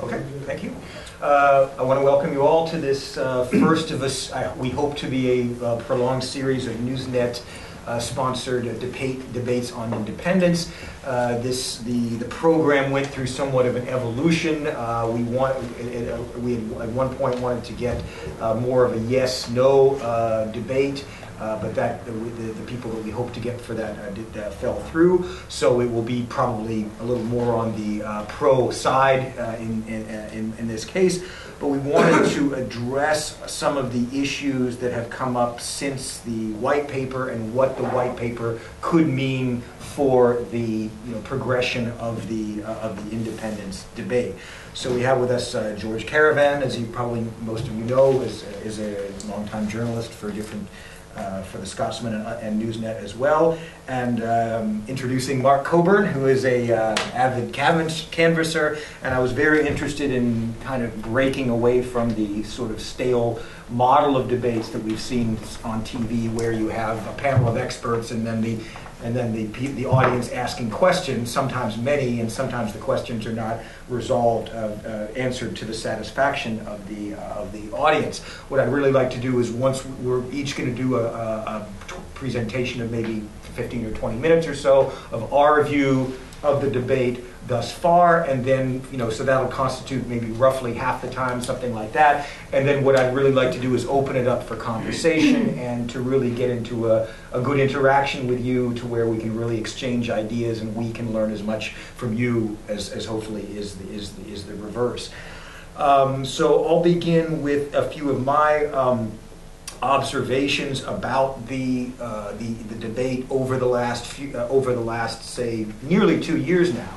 Okay, thank you. I want to welcome you all to this first of us, we hope to be a prolonged series of Newsnet sponsored debates on independence. The program went through somewhat of an evolution. We at one point wanted to get more of a yes/no debate. But the people that we hope to get for that fell through. So it will be probably a little more on the pro side in this case. But we wanted to address some of the issues that have come up since the white paper and what the white paper could mean for the progression of the independence debate. So we have with us George Caravan, as most of you know, is a longtime journalist for the Scotsman and Newsnet as well, and introducing Mark Coburn, who is a avid canvasser, and I was very interested in kind of breaking away from the sort of stale model of debates that we've seen on TV, where you have a panel of experts and then the audience asking questions, sometimes many, and sometimes the questions are not resolved, answered to the satisfaction of the audience. What I'd really like to do is, once we're each going to do a presentation of maybe 15 or 20 minutes or so of our view of the debate thus far, and then, so that'll constitute maybe roughly half the time, something like that. And then what I'd really like to do is open it up for conversation and to really get into a good interaction with you, to where we can really exchange ideas and we can learn as much from you as hopefully is the reverse. So I'll begin with a few of my observations about the debate over the last say nearly 2 years now,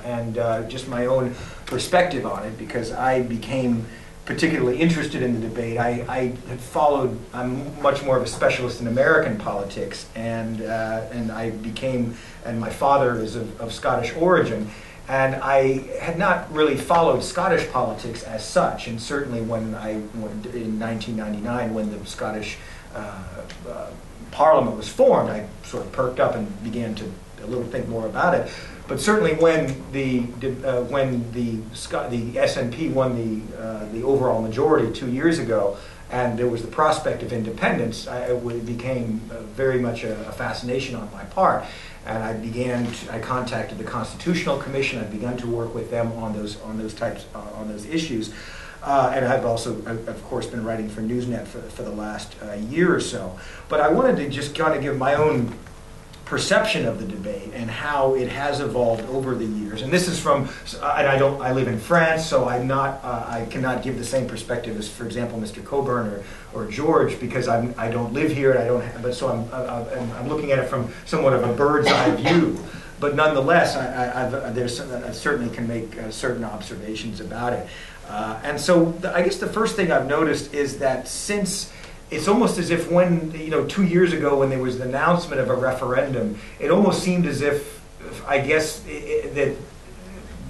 and just my own perspective on it, because I became particularly interested in the debate. I'm much more of a specialist in American politics, and my father is of Scottish origin. And I had not really followed Scottish politics as such, and certainly in 1999, when the Scottish Parliament was formed, I sort of perked up and began to a little think more about it. But certainly when the SNP won the overall majority 2 years ago, and there was the prospect of independence, it became very much a fascination on my part. And I contacted the Constitutional Commission. I've begun to work with them on those issues. And I've also, of course, been writing for Newsnet for the last year or so. But I wanted to just kind of give my own perception of the debate and how it has evolved over the years. And this is from, I live in France, so I cannot give the same perspective as, for example, Mr. Coburn or George, because I don't live here, and so I'm looking at it from somewhat of a bird's eye view. But nonetheless, I certainly can make certain observations about it. And so I guess the first thing I've noticed is that since it's almost as if when, 2 years ago, when there was the announcement of a referendum, it almost seemed as if, I guess, that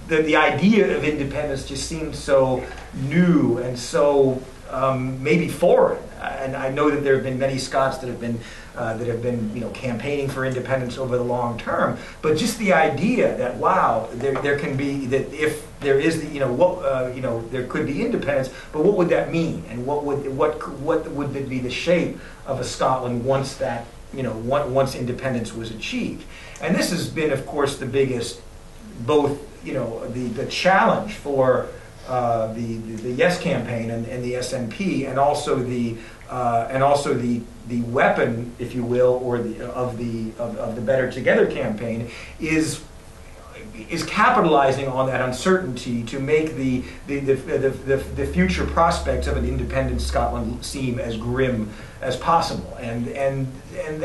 the idea of independence just seemed so new and so maybe foreign. And I know that there have been many Scots that have been campaigning for independence over the long term. But just the idea that, wow, there can be, that if there is there could be independence, but what would that mean, and what would be the shape of a Scotland once that once independence was achieved? And this has been, of course, the biggest, both the challenge for the Yes campaign and the SNP, and also the weapon, if you will, or of the Better Together campaign is capitalizing on that uncertainty to make the future prospects of an independent Scotland seem as grim as possible. And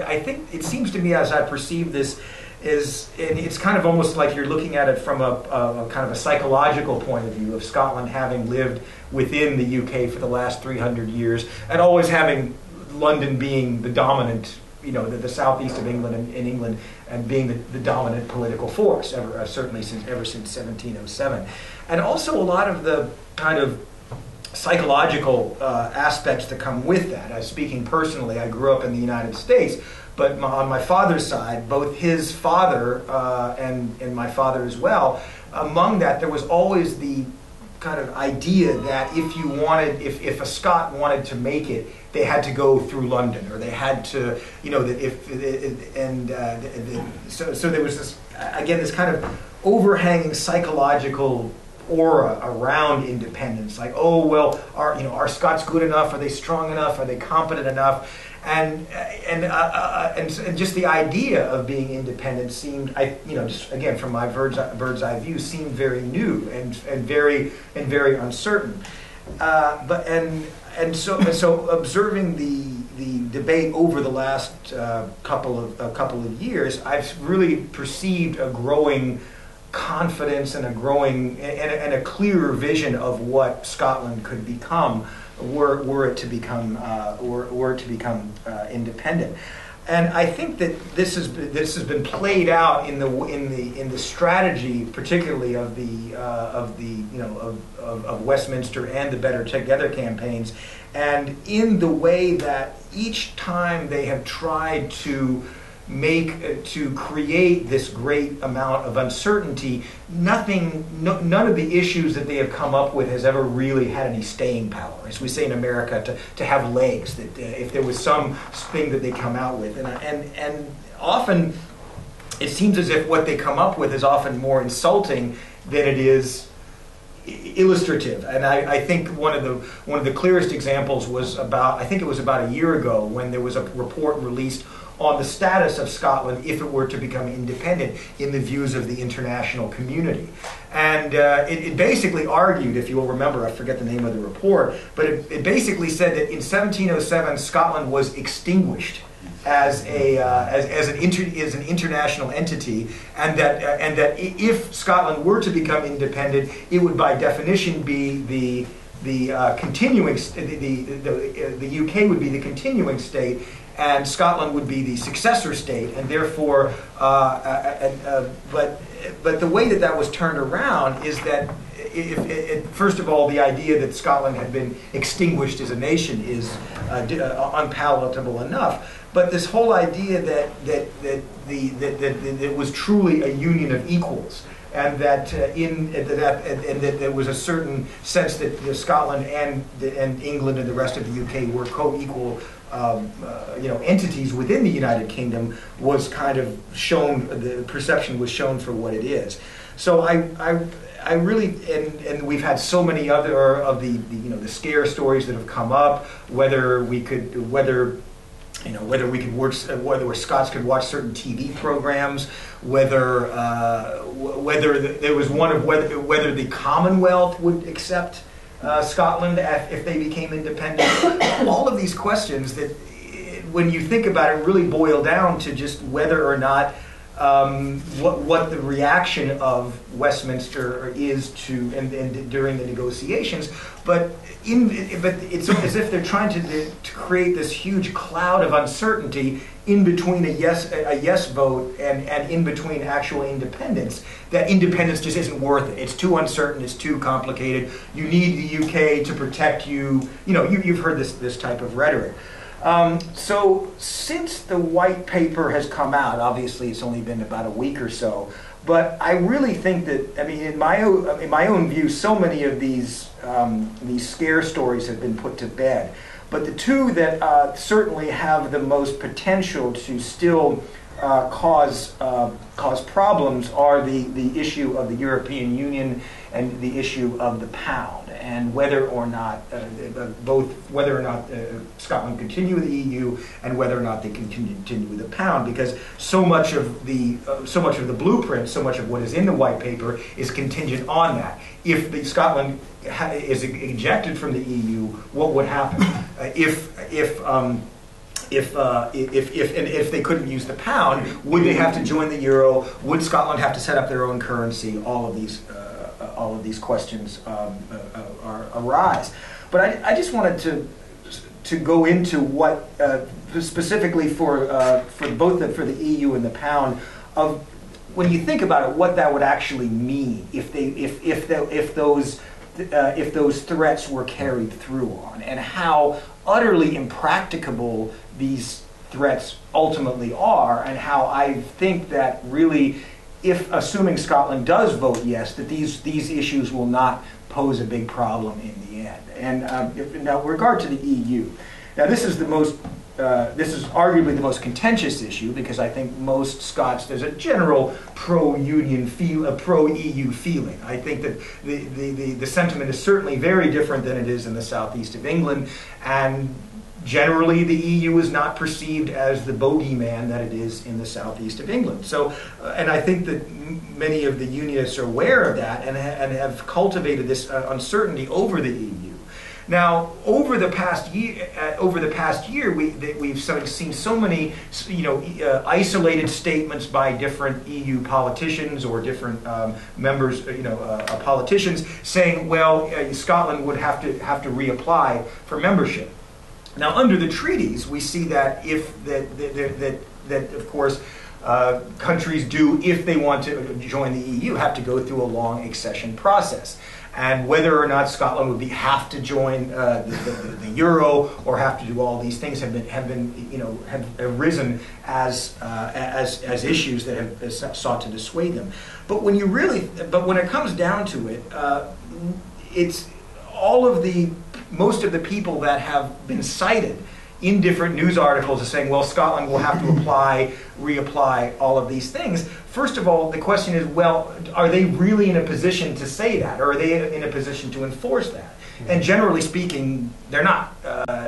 I think it seems to me, as I perceive this, it's kind of almost like you're looking at it from a kind of a psychological point of view of Scotland having lived within the UK for the last 300 years, and always having London being the dominant, the southeast of England and England, and being the dominant political force ever since 1707. And also a lot of the kind of psychological aspects that come with that. Speaking personally, I grew up in the United States, but on my father's side, both his father and my father as well, among that there was always the kind of idea that if you wanted, if a Scot wanted to make it, they had to go through London, or they had to, you know, that if and so there was this, again, this kind of overhanging psychological aura around independence, like, oh well, are Scots good enough? Are they strong enough? Are they competent enough? And just the idea of being independent seemed, just again from my bird's eye view, seemed very new and very uncertain. So observing the debate over the last couple of years, I've really perceived a growing confidence and a clearer vision of what Scotland could become were it to become independent. And I think that this has been played out in the strategy, particularly of Westminster and the Better Together campaigns, and in the way that each time they have tried to create this great amount of uncertainty, none of the issues that they have come up with has ever really had any staying power. As we say in America, to have legs, that if there was some thing that they come out with. And often it seems as if what they come up with is often more insulting than it is illustrative. And I think one of the clearest examples was about a year ago, when there was a report released on the status of Scotland if it were to become independent in the views of the international community. And it basically argued, if you will remember, I forget the name of the report, but it basically said that in 1707 Scotland was extinguished as an international entity, and that if Scotland were to become independent, it would by definition be the continuing the UK would be the continuing state, and Scotland would be the successor state, and therefore, but the way that was turned around is that, first of all, the idea that Scotland had been extinguished as a nation is unpalatable enough. But this whole idea that it was truly a union of equals, and that that there was a certain sense that Scotland and England and the rest of the UK were co-equal entities within the United Kingdom, was kind of shown. The perception was shown for what it is. So I really, and we've had so many other of the scare stories that have come up, whether Scots could watch certain TV programs, whether there was one of whether the Commonwealth would accept Scotland if they became independent. All of these questions that, when you think about it, really boil down to just whether or not what the reaction of Westminster is to and during the negotiations, but it's as if they're trying to create this huge cloud of uncertainty in between a yes vote and in between actual independence. That independence just isn't worth it. It's too uncertain. It's too complicated. You need the UK to protect you. You've heard this type of rhetoric. So since the white paper has come out, obviously it's only been about a week or so, but I really think that, in my own view, so many of these scare stories have been put to bed. But the two that certainly have the most potential to still cause problems are the issue of the European Union and the issue of the pound, and whether or not Scotland continue with the EU and whether or not they can continue with the pound, because so much of the blueprint, so much of what is in the white paper is contingent on that. If Scotland is ejected from the EU, what would happen? If they couldn't use the pound, would they have to join the euro? Would Scotland have to set up their own currency? All of these questions arise. But I just wanted to go into what specifically for both for the EU and the pound, of when you think about it, what that would actually mean if those threats were carried through on, and how utterly impracticable these threats ultimately are, and how I think that really if assuming Scotland does vote yes, that these issues will not pose a big problem in the end. And now, with regard to the EU, now this is arguably the most contentious issue, because I think most Scots, there's a general pro-union feel, a pro-EU feeling. I think that the sentiment is certainly very different than it is in the southeast of England, and generally the EU is not perceived as the bogeyman that it is in the southeast of England. So, and I think that many of the unionists are aware of that and have cultivated this uncertainty over the EU. Now, over the past year, we've seen so many, isolated statements by different EU politicians or different members, politicians saying, well, Scotland would have to reapply for membership. Now, under the treaties, we see that that of course countries do, if they want to join the EU, have to go through a long accession process. And whether or not Scotland would have to join the euro or have to do all these things have arisen as issues that have sought to dissuade them. But when it comes down to it, it's most of the people that have been cited in different news articles as saying, well, Scotland will have to reapply all of these things. First of all, the question is, well, are they really in a position to say that? Or are they in a position to enforce that? And generally speaking, they're not.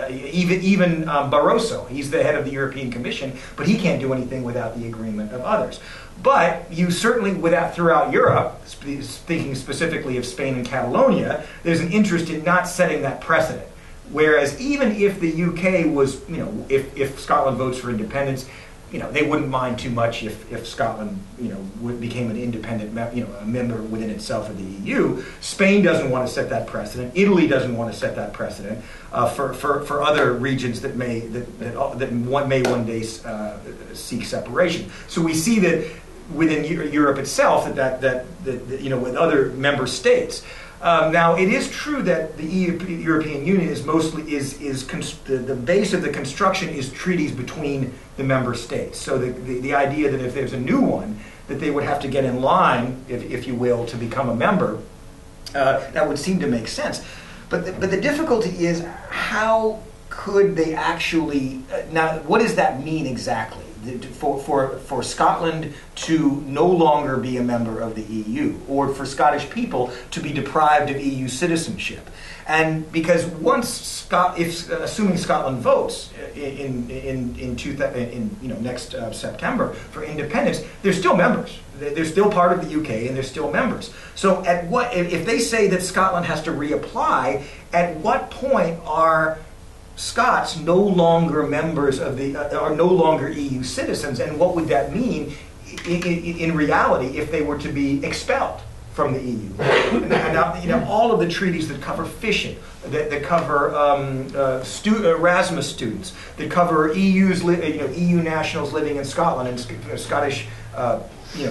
Even Barroso, he's the head of the European Commission, but he can't do anything without the agreement of others. But you certainly, throughout Europe, speaking specifically of Spain and Catalonia, there's an interest in not setting that precedent. Whereas even if the UK was, if Scotland votes for independence, they wouldn't mind too much if Scotland, became an independent, a member within itself of the EU. Spain doesn't want to set that precedent. Italy doesn't want to set that precedent for other regions that may one day seek separation. So we see that within Europe itself, that with other member states. Now, it is true that the European Union is mostly the base of the construction is treaties between the member states. So the idea that if there's a new one, that they would have to get in line, if you will, to become a member, that would seem to make sense. But the difficulty is, how could they actually now? What does that mean exactly? For Scotland to no longer be a member of the EU, or for Scottish people to be deprived of EU citizenship. And because assuming Scotland votes next September for independence, they're still members. They're still part of the UK, and they're still members. So if they say that Scotland has to reapply, at what point are Scots no longer members are no longer EU citizens, and what would that mean in reality if they were to be expelled from the EU? Now, all of the treaties that cover fishing, that cover Erasmus students, that cover EU nationals living in Scotland and Scottish.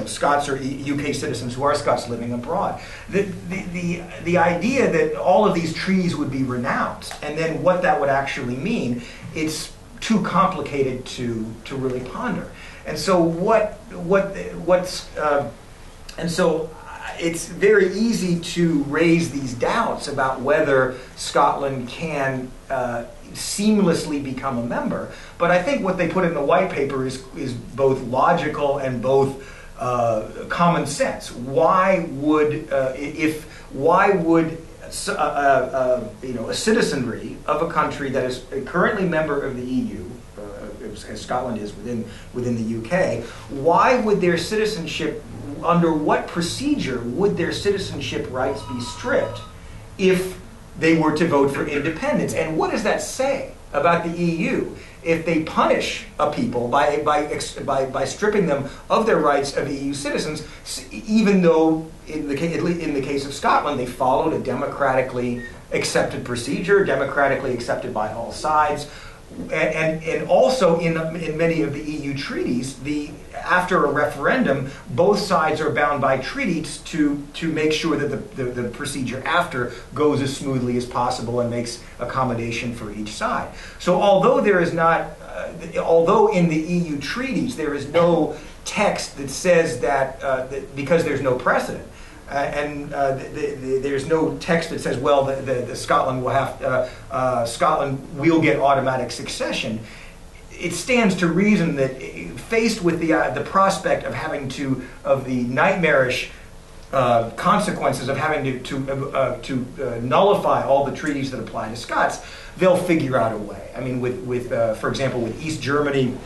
Scots or UK citizens who are Scots living abroad. The idea that all of these treaties would be renounced, and then what that would actually mean, it's too complicated to really ponder. And so it's very easy to raise these doubts about whether Scotland can seamlessly become a member. But I think what they put in the white paper is both logical and both common sense. Why would a citizenry of a country that is currently a member of the EU, as Scotland is within the UK, why would their citizenship, under what procedure would their citizenship rights be stripped if they were to vote for independence? And what does that say about the EU if they punish a people by stripping them of their rights of EU citizens, even though in the case of Scotland they followed a democratically accepted procedure, democratically accepted by all sides, and also in many of the EU treaties, after a referendum, both sides are bound by treaties to make sure that the procedure after goes as smoothly as possible and makes accommodation for each side. So although there is not although in the EU treaties there is no text that says that because there's no precedent. There's no text that says, well, the Scotland will have Scotland will get automatic succession. It stands to reason that, faced with the prospect of having of the nightmarish consequences of having to nullify all the treaties that apply to Scots, they'll figure out a way. I mean, for example, with East Germany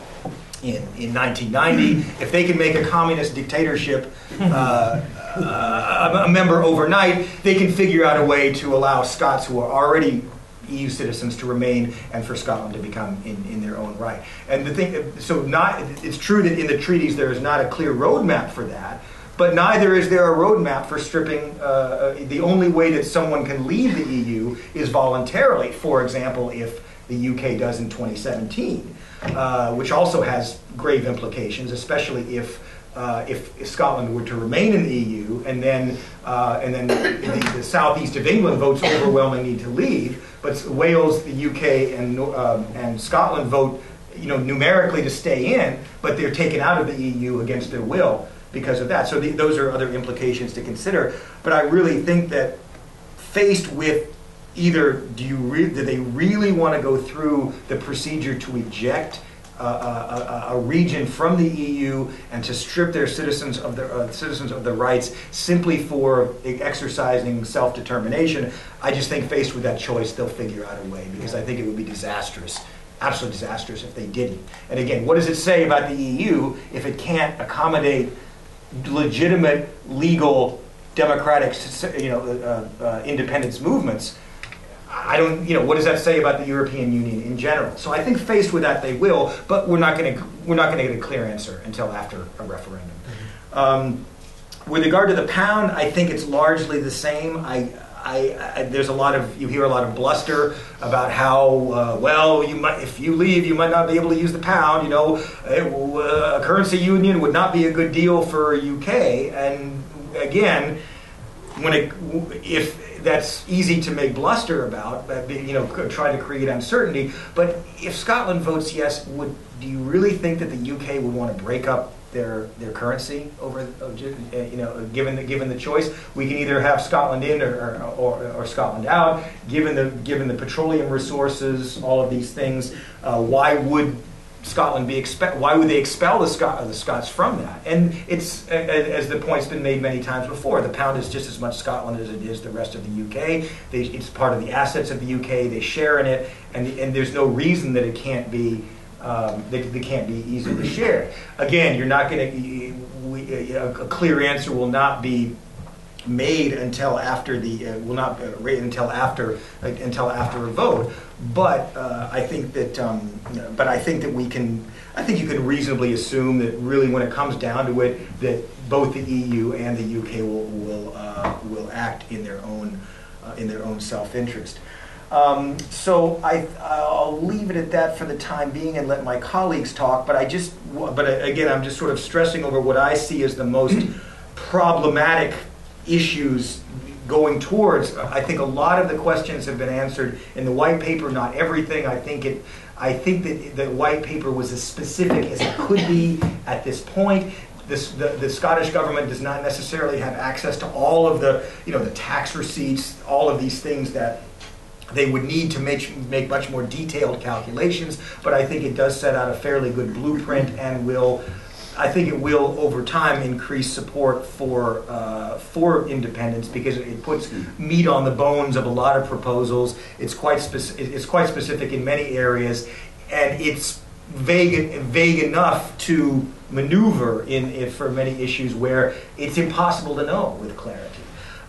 in 1990, if they can make a communist dictatorship a member overnight, they can figure out a way to allow Scots who are already EU citizens to remain, and for Scotland to become in their own right. And the thing, it's true that in the treaties there is not a clear roadmap for that, but neither is there a roadmap for stripping. The only way that someone can leave the EU is voluntarily. For example, if the UK does in 2017, which also has grave implications, especially if Scotland were to remain in the EU, and then the southeast of England votes overwhelmingly to leave, but Wales, the UK, and Scotland vote, numerically to stay in, but they're taken out of the EU against their will because of that. So those are other implications to consider. But I really think that, faced with either do they really want to go through the procedure to eject a region from the EU and to strip their citizens of their rights simply for exercising self-determination, I just think, faced with that choice, they'll figure out a way, because I think it would be disastrous, absolutely disastrous, if they didn't. And again, what does it say about the EU if it can't accommodate legitimate, legal, democratic, independence movements? I don't, what does that say about the European Union in general? So I think, faced with that, they will, but we're not going to get a clear answer until after a referendum. With regard to the pound, I think it's largely the same. There's you hear a lot of bluster about how if you leave, you might not be able to use the pound. A currency union would not be a good deal for UK. And again, if that's easy to make bluster about, try to create uncertainty. But if Scotland votes yes, do you really think that the UK would want to break up their currency over, given the choice? We can either have Scotland in or Scotland out. Given the petroleum resources, all of these things, why would Scotland why would they expel the Scots from that? And it's, as the point's been made many times before, the pound is just as much Scotland as it is the rest of the UK. It's part of the assets of the UK. They share in it, and there's no reason that it can't be easily shared. Again, you're not going to. A clear answer will not be made until after until after a vote. But I think that we can. I think you can reasonably assume that, really, when it comes down to it, that both the EU and the UK will act in their own self-interest. So I'll leave it at that for the time being and let my colleagues talk. But again, I'm just sort of stressing over what I see as the most problematic issues going towards. I think a lot of the questions have been answered in the white paper. Not everything. I think that the white paper was as specific as it could be at this point. The Scottish government does not necessarily have access to all of the tax receipts, all of these things that they would need to make much more detailed calculations. But I think it does set out a fairly good blueprint, and I think it will, over time, increase support for independence, because it puts meat on the bones of a lot of proposals. It's quite specific in many areas, and it's vague enough to maneuver in for many issues where it's impossible to know with clarity.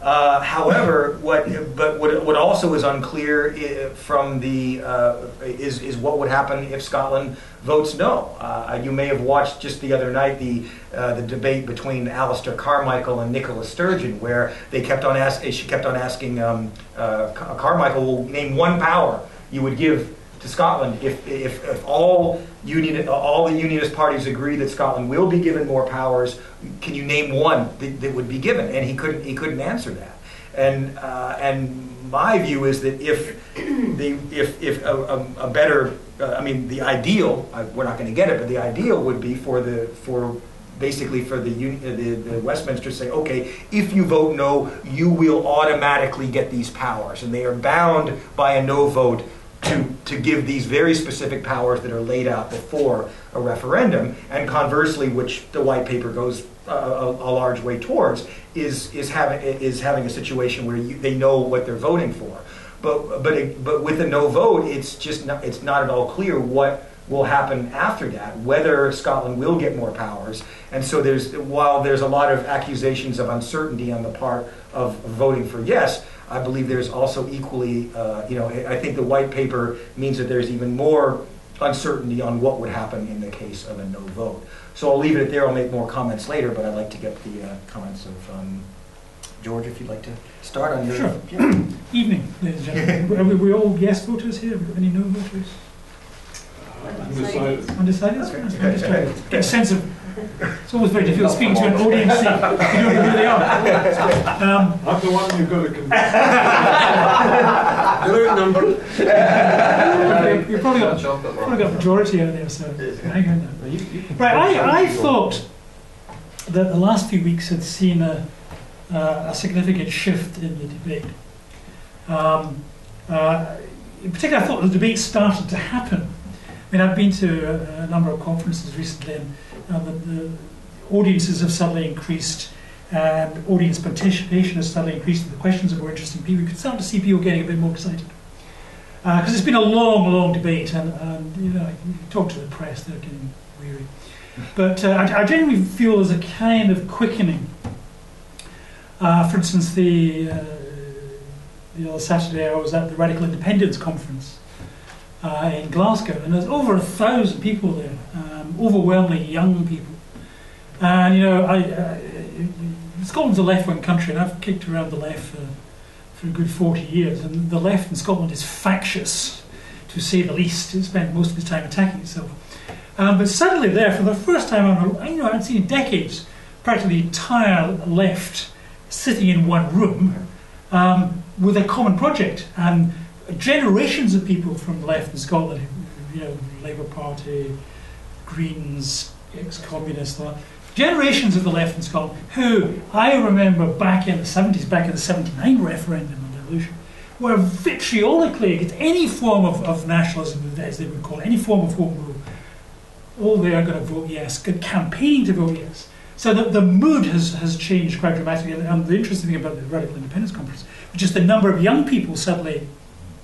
However, what also is unclear from is what would happen if Scotland votes no. You may have watched just the other night the debate between Alistair Carmichael and Nicola Sturgeon, where she kept on asking Carmichael, well, name one power you would give to Scotland if all the unionist parties agree that Scotland will be given more powers. Can you name one that would be given? And he couldn't answer that. And my view is that if a better I mean, the ideal, we're not going to get it, but the ideal would be basically for the Westminster to say, okay, if you vote no, you will automatically get these powers, and they are bound by a no vote to give these very specific powers that are laid out before a referendum. And conversely, which the white paper goes a large way towards, is having a situation where they know what they're voting for. But with a no vote, it's not at all clear what will happen after that, whether Scotland will get more powers. And so while there's a lot of accusations of uncertainty on the part of voting for yes, I believe there's also equally, I think the white paper means that there's even more uncertainty on what would happen in the case of a no vote. So I'll leave it there. I'll make more comments later, but I'd like to get the comments of George, if you'd like to start on your... Sure. Yeah. Evening, ladies and gentlemen. Are we all yes voters here? Have we got any no voters? Undecided. Undecided? Okay. I'm just trying to get a sense of... It's always very difficult speaking to an audience. You don't know who they are. I'm the one you've got to convince. You're outnumbered. You've probably got a majority out there, so hang on now. Right, I thought that the last few weeks had seen a significant shift in the debate. In particular, I thought the debate started to happen. I mean, I've been to a number of conferences recently, and the audiences have suddenly increased, and audience participation has suddenly increased, and the questions are more interesting. You can start to see people getting a bit more excited. Because it's been a long, long debate, and you talk to the press, they're getting weary. But I genuinely feel there's a kind of quickening. For instance, the other Saturday I was at the Radical Independence Conference in Glasgow, and there's over 1,000 people there, overwhelmingly young people. And Scotland's a left-wing country, and I've kicked around the left for a good 40 years, and the left in Scotland is factious, to say the least. It spends most of its time attacking itself. But suddenly there, for the first time, I hadn't seen in decades, practically the entire left sitting in one room with a common project. And generations of people from the left in Scotland, Labour Party, Greens, ex-communists, generations of the left in Scotland, who I remember back in the 70s, back in the 79 referendum on devolution, were vitriolically against any form of nationalism, as they would call it, any form of home rule. All they are going to vote yes, campaigning to vote yes. So the mood has changed quite dramatically. And the interesting thing about the Radical Independence Conference was just the number of young people suddenly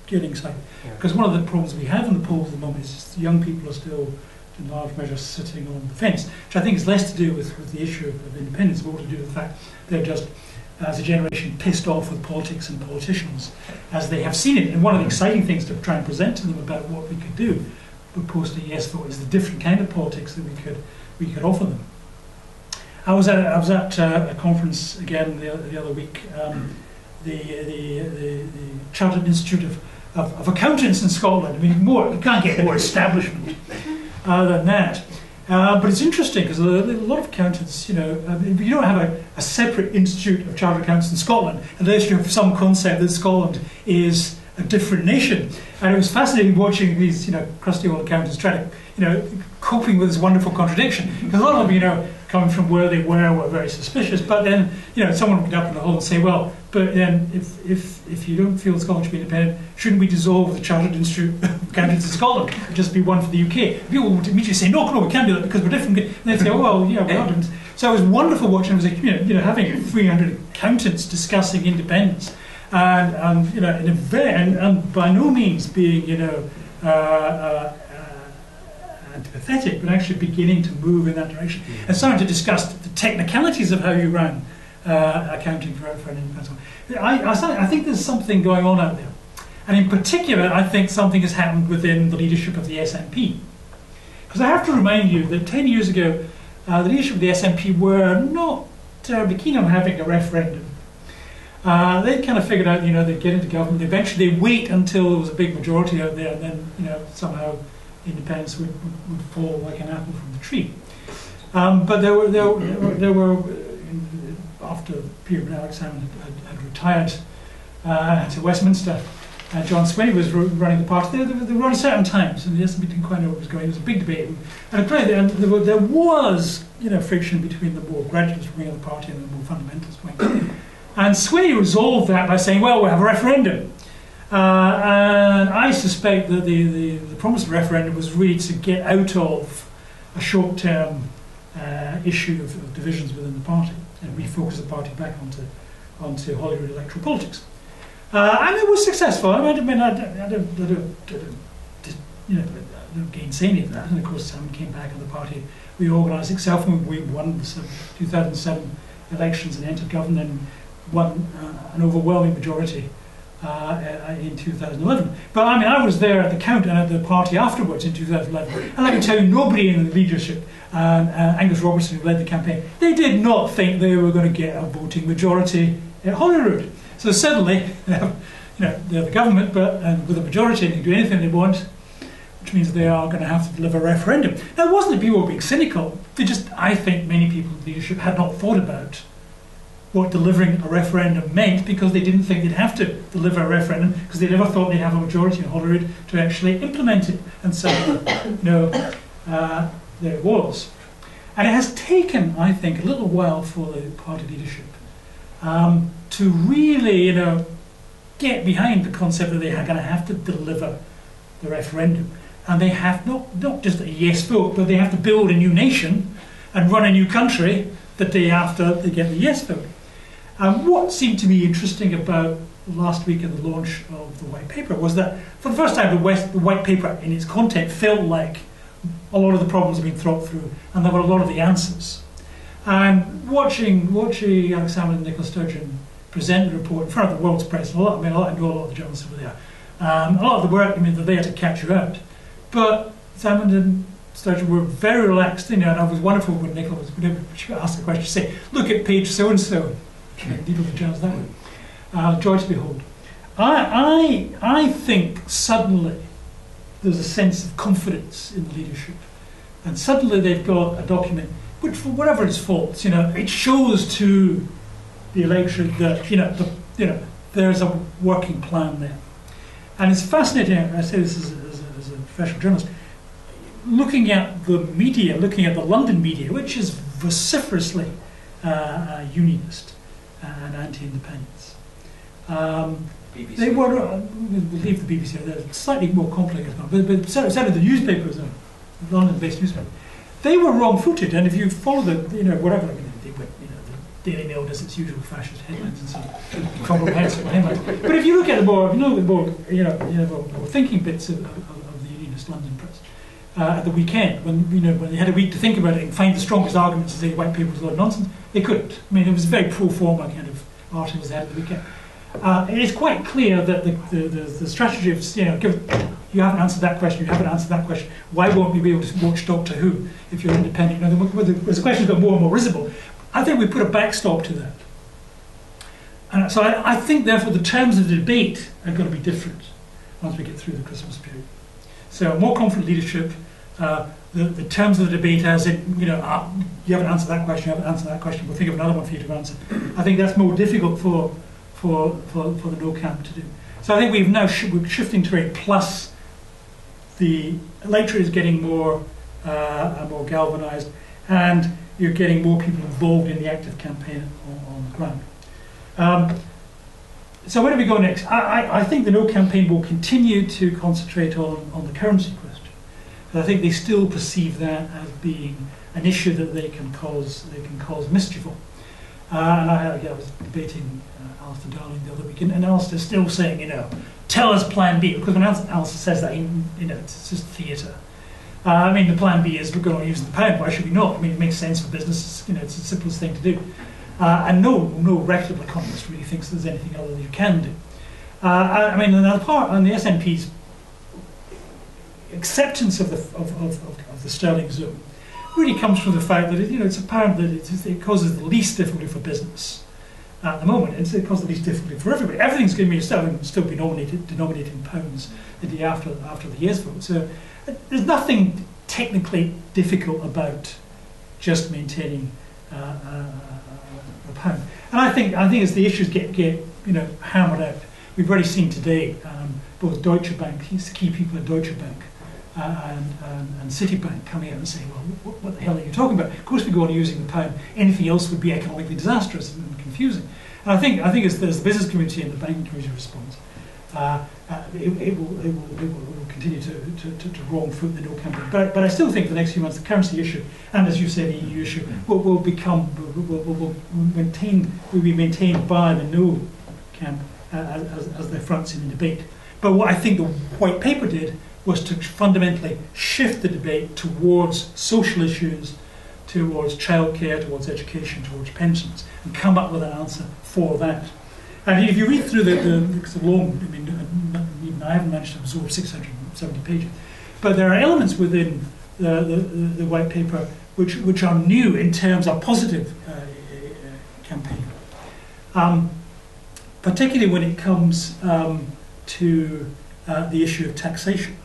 getting excited. Because one of the problems we have in the polls at the moment is just young people are still, in large measure, sitting on the fence, which I think is less to do with the issue of independence, more to do with the fact they're just, as a generation, pissed off with politics and politicians as they have seen it. And one of the exciting things to try and present to them about what we could do post a yes vote is the different kind of politics that we could offer them. I was at a conference again the other week, the Chartered Institute of Accountants in Scotland. I mean, you can't get more establishment than that. But it's interesting because a lot of accountants, you don't have a separate institute of chartered accountants in Scotland unless you have some concept that Scotland is a different nation. And it was fascinating watching these, crusty old accountants try to, coping with this wonderful contradiction. Because a lot of them, coming from where they were very suspicious. But then, someone would get up in the hall and say, well, but then if you don't feel Scotland should be independent, shouldn't we dissolve the Chartered Institute of Accountants in Scotland and just be one for the UK? People would immediately say, no, we can't do that because we're different. And they'd say, oh, well, yeah, we are. So it was wonderful watching. It was like, having 300 accountants discussing independence. And in a very, and by no means being antipathetic, but actually beginning to move in that direction and starting to discuss the technicalities of how you run accounting for an independent. I think there's something going on out there, and in particular, I think something has happened within the leadership of the SNP. Because I have to remind you that 10 years ago, the leadership of the SNP were not terribly keen on having a referendum. They kind of figured out, they'd get into government. Eventually, they'd wait until there was a big majority out there, and then, somehow independence would fall like an apple from the tree. But there were after Peter Alexander had retired to Westminster, John Swinney was running the party. They were on certain times, and the SNP didn't quite know what was going on. It was a big debate, and there was friction between the more gradualist wing of the party and the more fundamentalist wing. And Swinney resolved that by saying, well, we'll have a referendum. And I suspect that the promise of the referendum was really to get out of a short-term issue of divisions within the party and refocus the party back onto Holyrood electoral politics. And it was successful. I don't gainsay any of that. And of course, Simon came back and the party reorganised itself, and we won the 2007 elections and entered government and won an overwhelming majority in 2011. But I mean, I was there at the count and at the party afterwards in 2011, and I can tell you, nobody in the leadership, Angus Robertson, who led the campaign, they did not think they were going to get a voting majority at Holyrood. So suddenly, they're the government, but with a majority, they can do anything they want, which means they are going to have to deliver a referendum. Now, it wasn't that people were being cynical. I think many people in leadership had not thought about what delivering a referendum meant, because they didn't think they'd have to deliver a referendum, because they never thought they'd have a majority in Holyrood to actually implement it. And so, there it was. And it has taken, I think, a little while for the party leadership to really, get behind the concept that they are going to have to deliver the referendum. And they have not just a yes vote, but they have to build a new nation and run a new country the day after they get the yes vote. And what seemed to me interesting about last week and the launch of the white paper was that for the first time the white paper in its content felt like a lot of the problems have been thought through and there were a lot of the answers. And watching Alex Salmond and Nicola Sturgeon present the report in front of the world's press, I know a lot of the journalists were there. A lot of the work, they're there to catch you out. But Salmond and Sturgeon were very relaxed, and it was wonderful when Nicola was asked the question, say, look at page so-and-so. Needle the journals that way. Joy to behold. I think suddenly there's a sense of confidence in the leadership. And suddenly they've got a document which, for whatever its faults, it shows to the electorate that there's a working plan there. And it's fascinating. I say this as a professional journalist. Looking at the media, looking at the London media, which is vociferously unionist and anti-independence. BBC. They were, we'll leave the BBC, they're slightly more complicated, but certainly the newspapers, London-based newspapers, they were wrong-footed, and if you follow whatever, they went, the Daily Mail does its usual fascist headlines and some comprehensive headlines. But if you look at the more, more thinking bits of the unionist London press, at the weekend, when they had a week to think about it and find the strongest arguments to say white paper was a lot of nonsense, they couldn't. It was a very pro forma kind of articles they had at the weekend. It is quite clear that the strategy of you haven't answered that question, you haven't answered that question. Why won't we be able to watch Doctor Who if you're independent? As the questions got more and more risible, I think we put a backstop to that. And so I think, therefore, the terms of the debate are going to be different once we get through the Christmas period. So more confident leadership. The terms of the debate, as in, you haven't answered that question, you haven't answered that question, we'll think of another one for you to answer. I think that's more difficult for the no camp to do. So I think we're shifting to a plus. The electorate is getting more galvanised, and you're getting more people involved in the active campaign on the ground. So where do we go next? I think the no campaign will continue to concentrate on the currency question. I think they still perceive that as being an issue that they can cause mischief on. And I was debating Alistair Darling the other week, and Alistair's still saying, tell us Plan B, because when Alistair says that, it's just theatre. The Plan B is we're going to use the pound. Why should we not? It makes sense for business. It's the simplest thing to do. And no reputable economist really thinks there's anything other than you can do. Another part on the SNP's acceptance of the sterling zone really comes from the fact that it's apparent that it causes the least difficulty for business at the moment. It causes the least difficulty for everybody. Everything's going to still be denominated in pounds the day after the yes vote. So there's nothing technically difficult about just maintaining a pound. And I think as the issues get hammered out, we've already seen today both Deutsche Bank, the key people at Deutsche Bank, and Citibank coming out and saying, well, what the hell are you talking about? Of course we go on using the pound. Anything else would be economically disastrous and confusing. And I think as the business community and the banking community responds, it will continue to wrong foot the no campaign. But I still think for the next few months the currency issue and, as you say, the EU issue will be maintained by the no camp as their fronts in the debate. But what I think the white paper did was to fundamentally shift the debate towards social issues, towards childcare, towards education, towards pensions, and come up with an answer for that. And if you read through the long, I mean, even I haven't managed to absorb 670 pages, but there are elements within the white paper which are new in terms of positive campaign, particularly when it comes to the issue of taxation.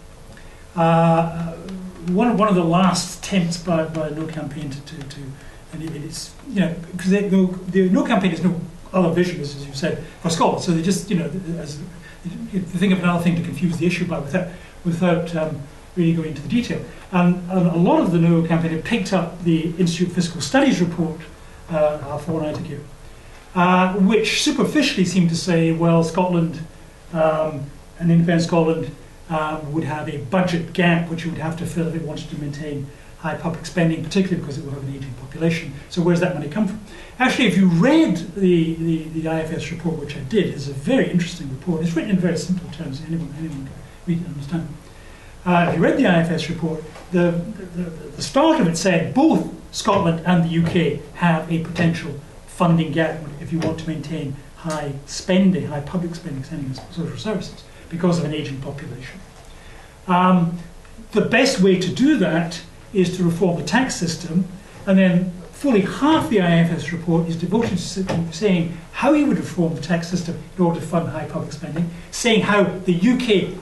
One of the last attempts by No Campaign and it's, you know, because the No Campaign has no other vision, as you said, for Scotland. So they just, you know, they think of another thing to confuse the issue by without really going into the detail. And a lot of the No Campaign had picked up the Institute of Fiscal Studies report a fortnight ago, which superficially seemed to say, well, Scotland, an independent Scotland, would have a budget gap which it would have to fill if it wanted to maintain high public spending, particularly because it will have an aging population. So where's that money come from? Actually, if you read the IFS report, which I did, it's a very interesting report. It's written in very simple terms, anyone can read and understand. If you read the IFS report, the start of it said both Scotland and the UK have a potential funding gap if you want to maintain high spending, high public spending on social services, because of an aging population. The best way to do that is to reform the tax system, and then fully half the IFS report is devoted to saying how you would reform the tax system in order to fund high public spending, saying how the UK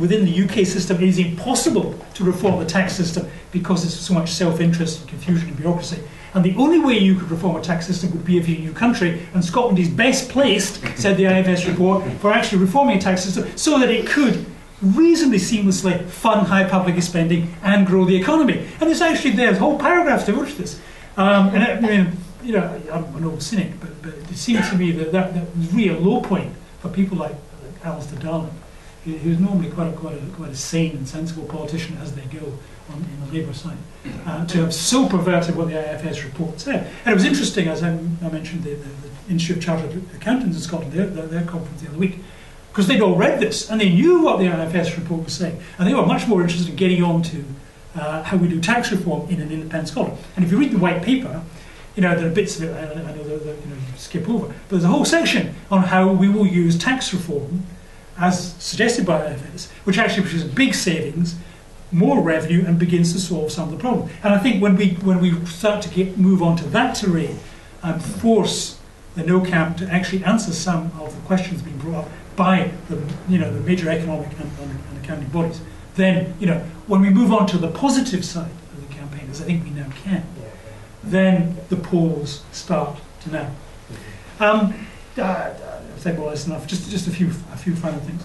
within the UK system it is impossible to reform the tax system because there's so much self-interest and confusion and bureaucracy. And the only way you could reform a tax system would be if you're a new country, and Scotland is best placed, said the IFS report, for actually reforming a tax system so that it could reasonably seamlessly fund high public spending and grow the economy. And it's actually there's whole paragraphs devoted to this. And I mean, you know, I'm an old cynic, but it seems to me that was really a low point for people like Alistair Darling, who's normally quite a sane and sensible politician as they go in the Labour side, to have so perverted what the IFS report said. And it was interesting, as I mentioned, the Institute of Chartered Accountants in Scotland, their conference the other week, because they'd all read this and they knew what the IFS report was saying, and they were much more interested in getting on to how we do tax reform in an independent Scotland. And if you read the white paper, you know, there are bits of it I know that you know, you skip over, but there's a whole section on how we will use tax reform as suggested by IFS, which actually produces big savings, more revenue, and begins to solve some of the problem. And I think when we start to move on to that terrain and force the No Camp to actually answer some of the questions being brought up by the major economic and accounting bodies, then when we move on to the positive side of the campaign, as I think we now can, then the polls start to now. I think well, that's enough. Just a few final things.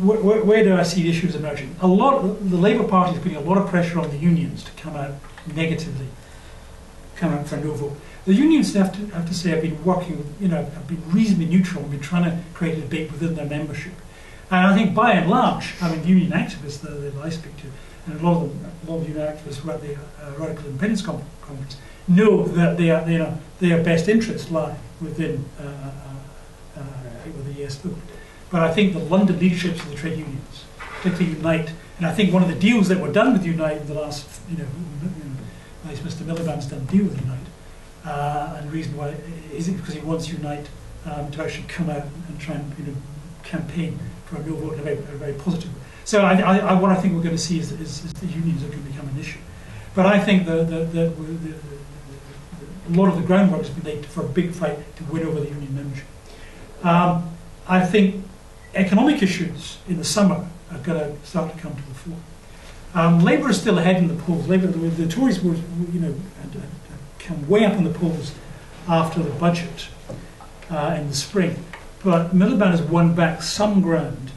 Where do I see the issues emerging? The Labour Party is putting a lot of pressure on the unions to come out negatively, come out for a no vote. The unions have to say have been working, have been reasonably neutral and been trying to create a debate within their membership. And I think by and large, union activists that I speak to, and a lot of union activists who are at the Radical Independence Conference, know that their best interests lie within with the yes vote. But I think the London leaderships of the trade unions, particularly Unite, and I think one of the deals that were done with Unite in the last, nice Mr. Miliband's done a deal with Unite, and the reason why is it because he wants Unite to actually come out and try and campaign for a no vote in a very positive way. So what I think we're going to see is the unions are going to become an issue. But I think a lot of the groundwork has been laid for a big fight to win over the union membership. I think economic issues in the summer are going to start to come to the fore. Labour is still ahead in the polls. The Tories had come way up in the polls after the budget. in the spring. But Miliband has won back some ground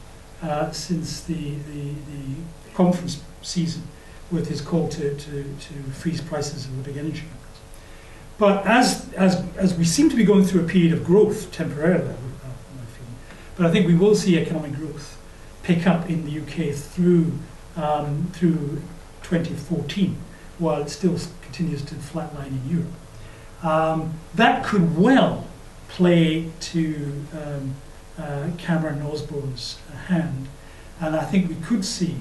since the conference season with his call to freeze prices of the big energy companies. But as we seem to be going through a period of growth temporarily, but I think we will see economic growth pick up in the UK through 2014, while it still continues to flatline in Europe. That could well play to Cameron and Osborne's hand, and I think we could see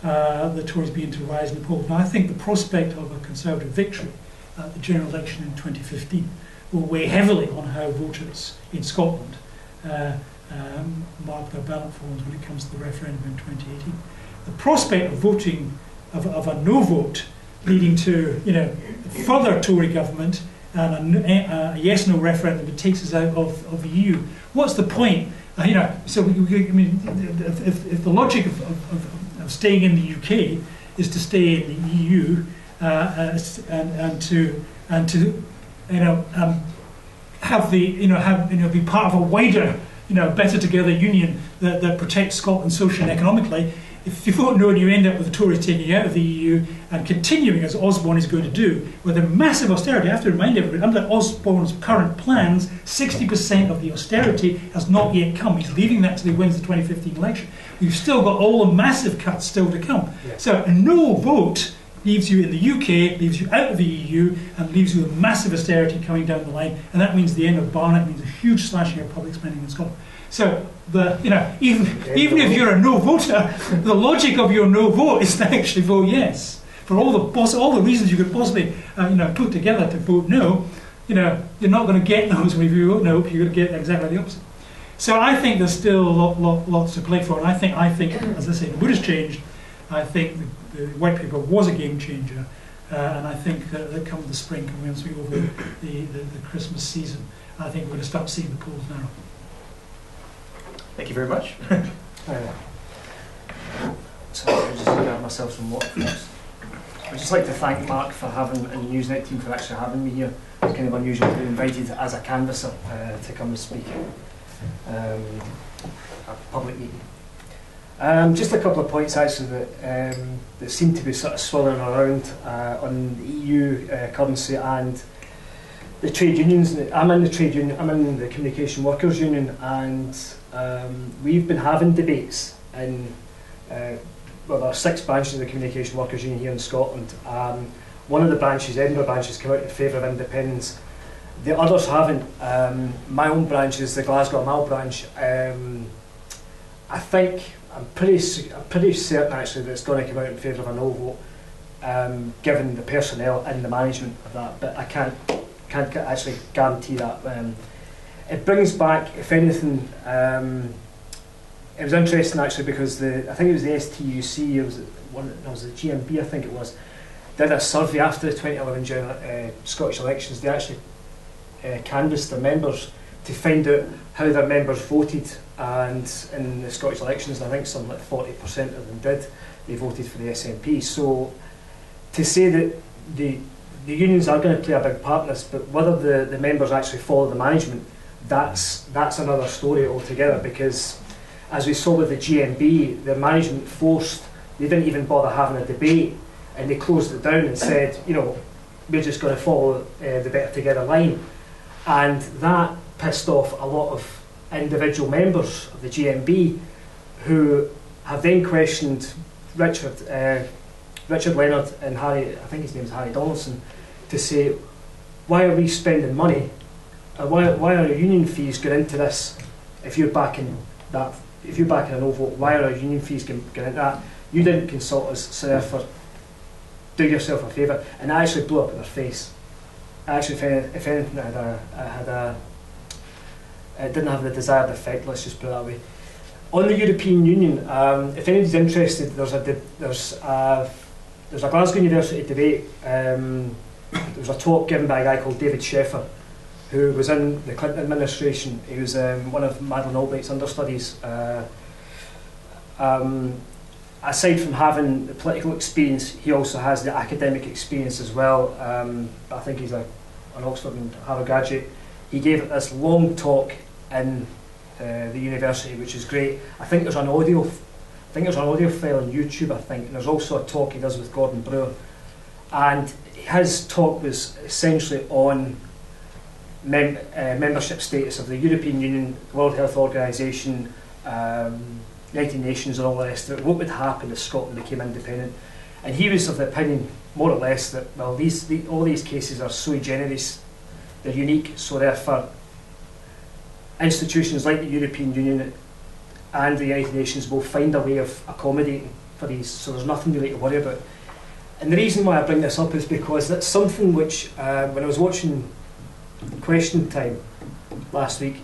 the Tories begin to rise in the polls. Now, I think the prospect of a Conservative victory at the general election in 2015 will weigh heavily on how voters in Scotland mark their ballot forms when it comes to the referendum in 2018. The prospect of voting of a no vote leading to further Tory government and a yes/no referendum that takes us out of the EU. What's the point? So if the logic of staying in the UK is to stay in the EU and to have be part of a wider better together union that protects Scotland socially and economically. If you vote no and you end up with the Tories taking you out of the EU and continuing, as Osborne is going to do, with a massive austerity, I have to remind everybody, under Osborne's current plans, 60% of the austerity has not yet come. He's leaving that till he wins the 2015 election. We've still got all the massive cuts still to come. Yeah. So a no vote leaves you in the UK, leaves you out of the EU, and leaves you with massive austerity coming down the line. And that means the end of Barnett, means a huge slashing of public spending in Scotland. So even if you're a no voter, the logic of your no vote is to actually vote yes for all the reasons you could possibly put together to vote no. You're not going to get those when you vote no. You're going to get exactly the opposite. So I think there's still lots to play for, and I think as I say, the mood has changed. I think the white paper was a game changer, and I think that come the spring, once we go over the Christmas season, I think we're going to start seeing the polls now. Thank you very much. So I'll just look at myself some water first. I'd just like to thank Mark for having, and the Newsnet team for actually having me here. It's kind of unusual to be invited as a canvasser to come and speak at a public meeting. Just a couple of points actually that seem to be sort of swirling around on the EU currency and the trade unions. I'm in the trade union, I'm in the Communication Workers Union, and we've been having debates in well, there are 6 branches of the Communication Workers Union here in Scotland. One of the branches, Edinburgh branch, has come out in favour of independence. The others haven't. My own branch is the Glasgow Mall branch. I think I'm pretty certain actually that it's going to come out in favour of a no vote, given the personnel and the management of that. But I can't actually guarantee that. It brings back, if anything, it was interesting actually because I think it was the STUC, it was the GMB, I think it was, did a survey after the 2011 Scottish elections. They actually canvassed their members to find out how their members voted, and in the Scottish elections, I think something like 40% of them did. They voted for the SNP. So to say that the unions are going to play a big part in this, but whether the members actually follow the management, that's another story altogether, because as we saw with the GMB, the management they didn't even bother having a debate, and they closed it down and said, we're just going to follow the Better Together line. And that pissed off a lot of individual members of the GMB, who have then questioned Richard Leonard and Harry, I think his name is Harry Donaldson, to say, why are we spending money? Why are our union fees going into this? If you're backing that, if you're backing a no vote, why are our union fees going into that? You didn't consult us, so therefore do yourself a favour. And I actually blew up in their face. Actually, if anything, it didn't have the desired effect. Let's just put it that way. On the European Union, if anybody's interested, there's a Glasgow University debate. There was a talk given by a guy called David Sheffer, who was in the Clinton administration. He was one of Madeleine Albright's understudies. Aside from having the political experience, he also has the academic experience as well. I think he's an Oxford and Harvard graduate. he gave this long talk in the university, which is great. I think there's an audio file on YouTube, I think, and there's also a talk he does with Gordon Brewer. And his talk was essentially on membership status of the European Union, World Health Organisation, United Nations and all the rest of it. What would happen if Scotland became independent? And he was of the opinion, more or less, that well, all these cases are sui generis, they're unique, so therefore institutions like the European Union and the United Nations will find a way of accommodating for these, so there's nothing really to worry about. And the reason why I bring this up is because that's something which, when I was watching Question Time last week,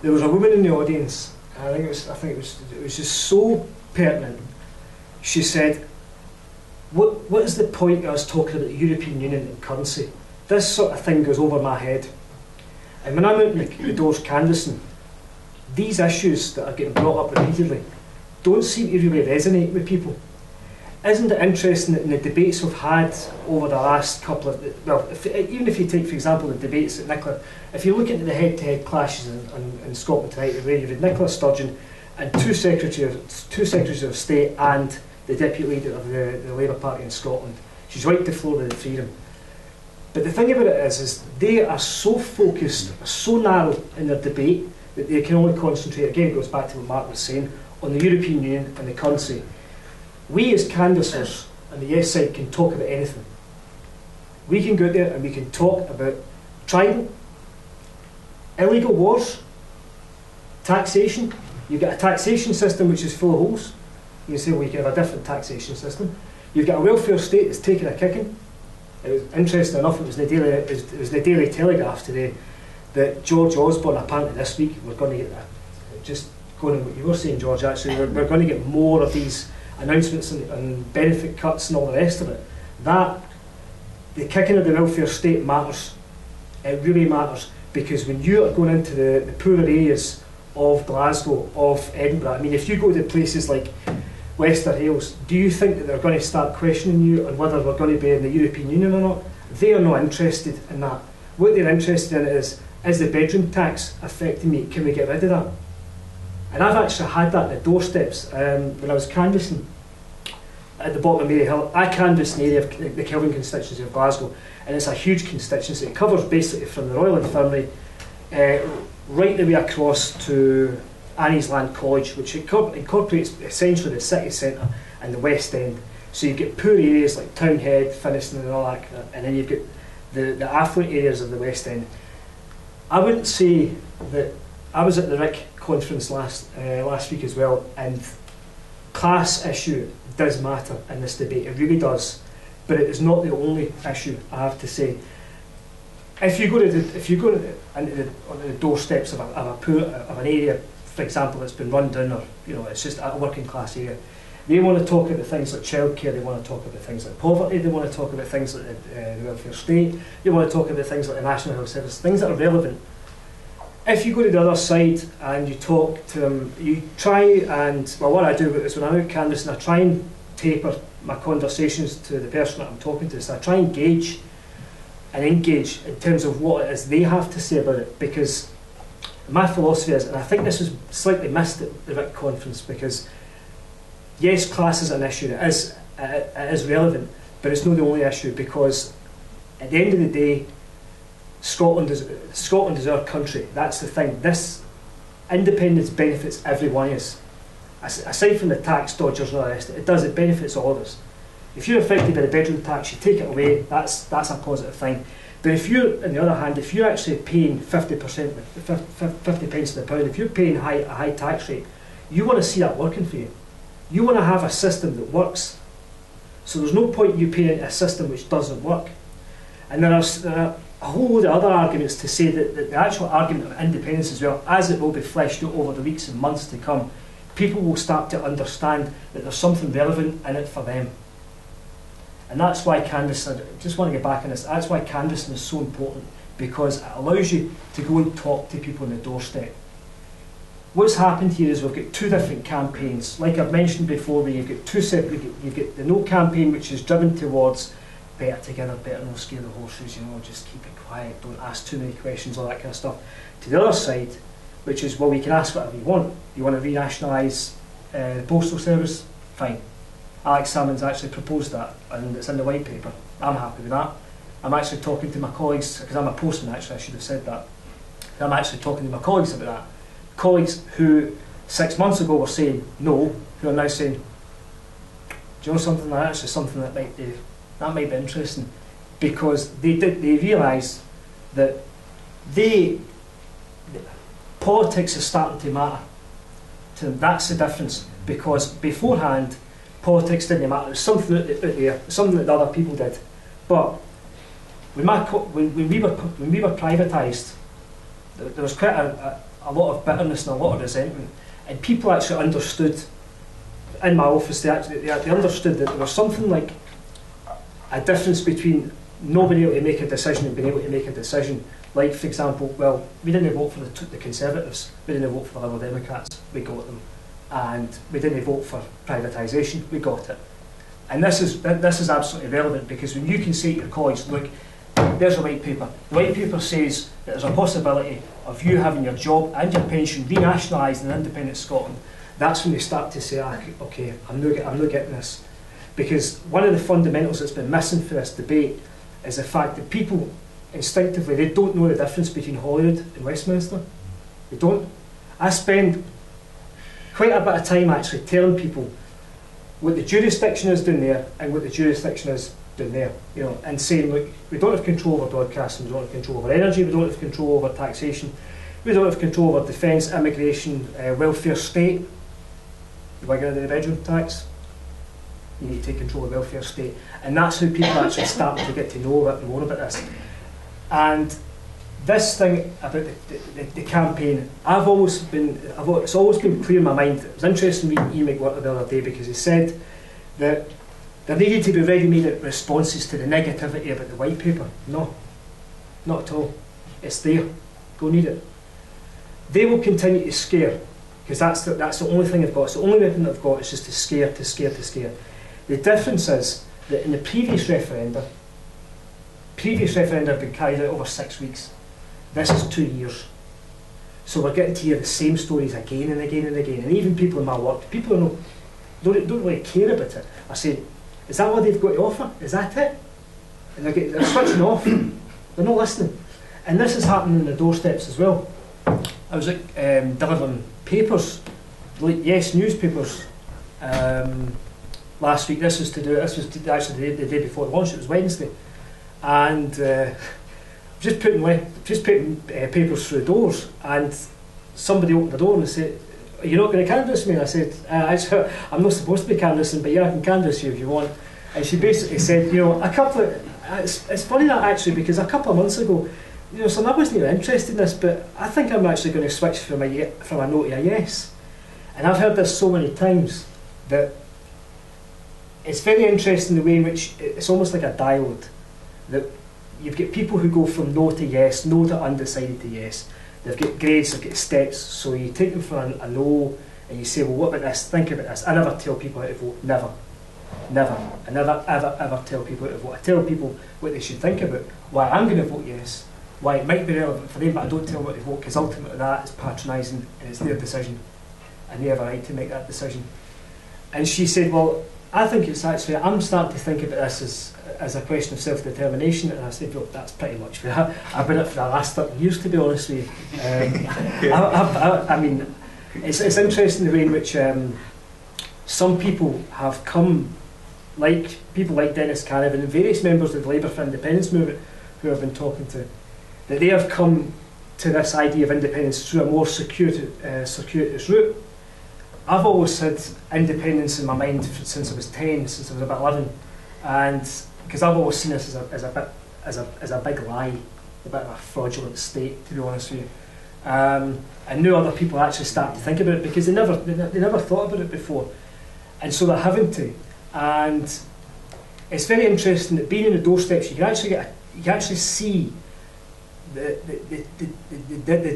there was a woman in the audience. I think it was just so pertinent. She said, "What is the point of us talking about the European Union and currency? This sort of thing goes over my head." And when I'm out in the doors canvassing, these issues that are getting brought up repeatedly don't seem to really resonate with people. Isn't it interesting that in the debates we've had over the last couple of, well, even if you take, for example, the debates that Nicola, if you look into the head-to-head clashes in Scotland tonight, where you've had Nicola Sturgeon and two secretaries of state and the deputy leader of the Labour Party in Scotland, she's wiped the floor with the three of them. But the thing about it is they are so focused, so narrow in their debate that they can only concentrate, again it goes back to what Mark was saying, on the European Union and the currency. We as canvassers on the yes side can talk about anything. We can go out there and we can talk about tribal, illegal wars, taxation. You've got a taxation system which is full of holes. You can say, well, you can have a different taxation system. You've got a welfare state that's taking a kicking. It was interesting enough, it was in the Daily Telegraph today that George Osborne, apparently this week, we're going to get that. Just going on what you were saying, George, actually, we're going to get more of these announcements and benefit cuts and all the rest of it. That, the kicking of the welfare state matters. It really matters, because when you are going into the poorer areas of Glasgow, of Edinburgh, I mean, if you go to places like Wester Hailes, do you think that they're going to start questioning you on whether we're going to be in the European Union or not? They are not interested in that. What they're interested in is the bedroom tax affecting me? Can we get rid of that? And I've actually had that at the doorsteps when I was canvassing at the bottom of Mary Hill. I canvassed an area of the Kelvin constituency of Glasgow, and it's a huge constituency. It covers basically from the Royal Infirmary right the way across to Annie's Land College, which incorporates essentially the city centre and the West End. So you get poor areas like Townhead, Finnieston and all that, and then you've got the affluent areas of the West End. I wouldn't say that. I was at the RIC conference last week as well, and class issue does matter in this debate. It really does, but it is not the only issue. I have to say, if you go to the doorsteps of an area, for example, that's been run down, or it's just a working class area, they want to talk about things like childcare. They want to talk about things like poverty. They want to talk about things like the welfare state. They want to talk about things like the National Health Service, things that are relevant. If you go to the other side and you talk to them, you try and, well, what I do is when I'm out canvassing, I try and taper my conversations to the person that I'm talking to. So I try and engage in terms of what it is they have to say about it, because my philosophy is, and I think this was slightly missed at the RIC conference, because yes, class is an issue, it is relevant, but it's not the only issue, because at the end of the day, Scotland is our country. That's the thing. This independence benefits every one of us. Aside from the tax dodgers and all the rest, it benefits all of us. If you're affected by the bedroom tax, you take it away, that's a positive thing. But if you're, on the other hand, if you're actually paying 50 pence on the pound, if you're paying a high tax rate, you want to see that working for you. You want to have a system that works. So there's no point in you paying a system which doesn't work. And there are a whole load of other arguments to say that the actual argument of independence as well, as it will be fleshed out over the weeks and months to come, people will start to understand that there's something relevant in it for them. And that's why canvassing, I just want to get back on this, that's why canvassing is so important, because it allows you to go and talk to people on the doorstep. What's happened here is we've got two different campaigns. Like I've mentioned before, where you've got two separate, you've got the No campaign, which is driven towards better together, better no scare the horses, just keep it quiet, don't ask too many questions, all that kind of stuff. To the other side, which is, well, we can ask whatever you want. You want to renationalise the postal service? Fine. Alex Salmond's actually proposed that, and it's in the white paper. I'm happy with that. I'm actually talking to my colleagues, because I'm a postman actually, I should have said that. I'm actually talking to my colleagues about that. Colleagues who 6 months ago were saying no, who are now saying, do you know something, that's actually something that might be interesting, because they realise that politics is starting to matter to them. That's the difference, because beforehand politics didn't matter. It was something out there, something that the other people did. But when we were privatised, there was quite a lot of bitterness and a lot of resentment, and people actually understood. In my office, they understood that there was something like a difference between not being able to make a decision and being able to make a decision. Like, for example, well, we didn't vote for the Conservatives, we didn't vote for the Liberal Democrats, we got them, and we didn't vote for privatisation, we got it. And this is absolutely relevant, because when you can say to your colleagues, look, there's a white paper. The white paper says that there's a possibility of you having your job and your pension renationalised in independent Scotland. That's when they start to say, okay, I'm not getting this. Because one of the fundamentals that's been missing for this debate is the fact that people instinctively, they don't know the difference between Holyrood and Westminster. They don't. I spend quite a bit of time actually telling people what the jurisdiction is down there and what the jurisdiction is down there, and saying, look, we don't have control over broadcasting, we don't have control over energy, we don't have control over taxation, we don't have control over defence, immigration, welfare state. You want to get rid of the bedroom tax? You need to take control of the welfare state. And that's how people actually start to get to know a bit more about this. And this thing about the campaign, it's always been clear in my mind. It was interesting reading Ian McWhirter the other day, because he said that there needed to be ready-made responses to the negativity about the white paper. No, not at all. It's there. Go read it. They will continue to scare, because that's the only thing they've got. It's the only weapon they've got, is just to scare, to scare, to scare. The difference is that in the previous referenda have been carried out over 6 weeks. This is 2 years. So we're getting to hear the same stories again and again and again. And even people in my work, people don't really care about it. I say, is that what they've got to offer? Is that it? And they're switching off. They're not listening. And this is happening on the doorsteps as well. I was delivering papers, Yes newspapers, last week. This was actually the day before the launch. It was Wednesday, and just putting papers through the doors, and somebody opened the door and they said, "Are you not going to canvass me?" And I said, "I'm not supposed to be canvassing, but yeah, I can canvass you if you want." And she basically said, it's funny that actually, because a couple of months ago, so I wasn't even interested in this, but I think I'm actually going to switch from a no to a yes. And I've heard this so many times that it's very interesting the way in which it's almost like a diode, that you've got people who go from no to yes, no to undecided to yes. They've got grades, they've got steps, so you take them from a no and you say, well, what about this? Think about this. I never tell people how to vote, never. I never ever tell people how to vote. I tell people what they should think about, why I'm going to vote yes, why it might be relevant for them, but I don't tell them what to vote, because ultimately that is patronising and it's their decision and they have a right to make that decision. And she said, well, I think it's actually, I'm starting to think about this as a question of self-determination. And I said, well, that's pretty much where I've been at for the last 30 years, to be honest with you. I mean, it's interesting the way in which some people have come, like people like Dennis Canavan and various members of the Labour for Independence movement who I've been talking to, that they have come to this idea of independence through a more circuitous route. I've always had independence in my mind since I was 10, since I was about 11, and because I've always seen this as a big lie, a bit of a fraudulent state, to be honest with you. And now other people actually start to think about it, because they never thought about it before, and so they're having to. And it's very interesting that being in the doorsteps, you can actually see the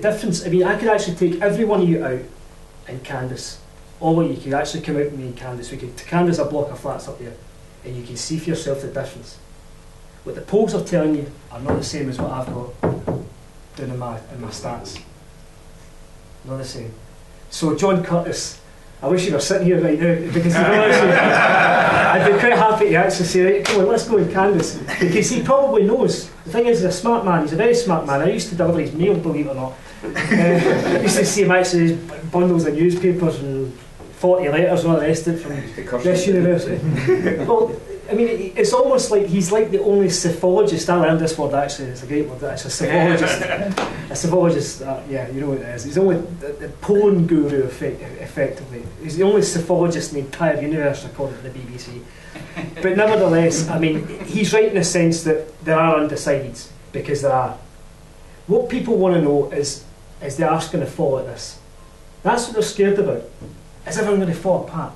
difference. I mean, I could actually take every one of you out and canvass. All of you could actually come out with me and canvass. We could canvass a block of flats up there, and you can see for yourself the difference. what the polls are telling you are not the same as what I've got down in my stats. Not the same. So John Curtis, I wish you were sitting here right now, because I'd be quite happy to actually say, right, come on, let's go and canvass, because he probably knows. The thing is, he's a smart man, he's a very smart man. I used to deliver his mail, believe it or not. I used to see him actually bundles of newspapers and 40 letters and all the rest of it from this university. Well, I mean, it's almost like he's like the only psephologist. I learned this word actually, it's a great word actually, psephologist. A psephologist, yeah, you know what it is. He's only the polling guru, effectively. He's the only psephologist in the entire universe, according to the BBC. But nevertheless, I mean, he's right in the sense that there are undecideds, because there are. What people want to know is the arse going to fall at this? That's what they're scared about. Is everyone going to fall apart?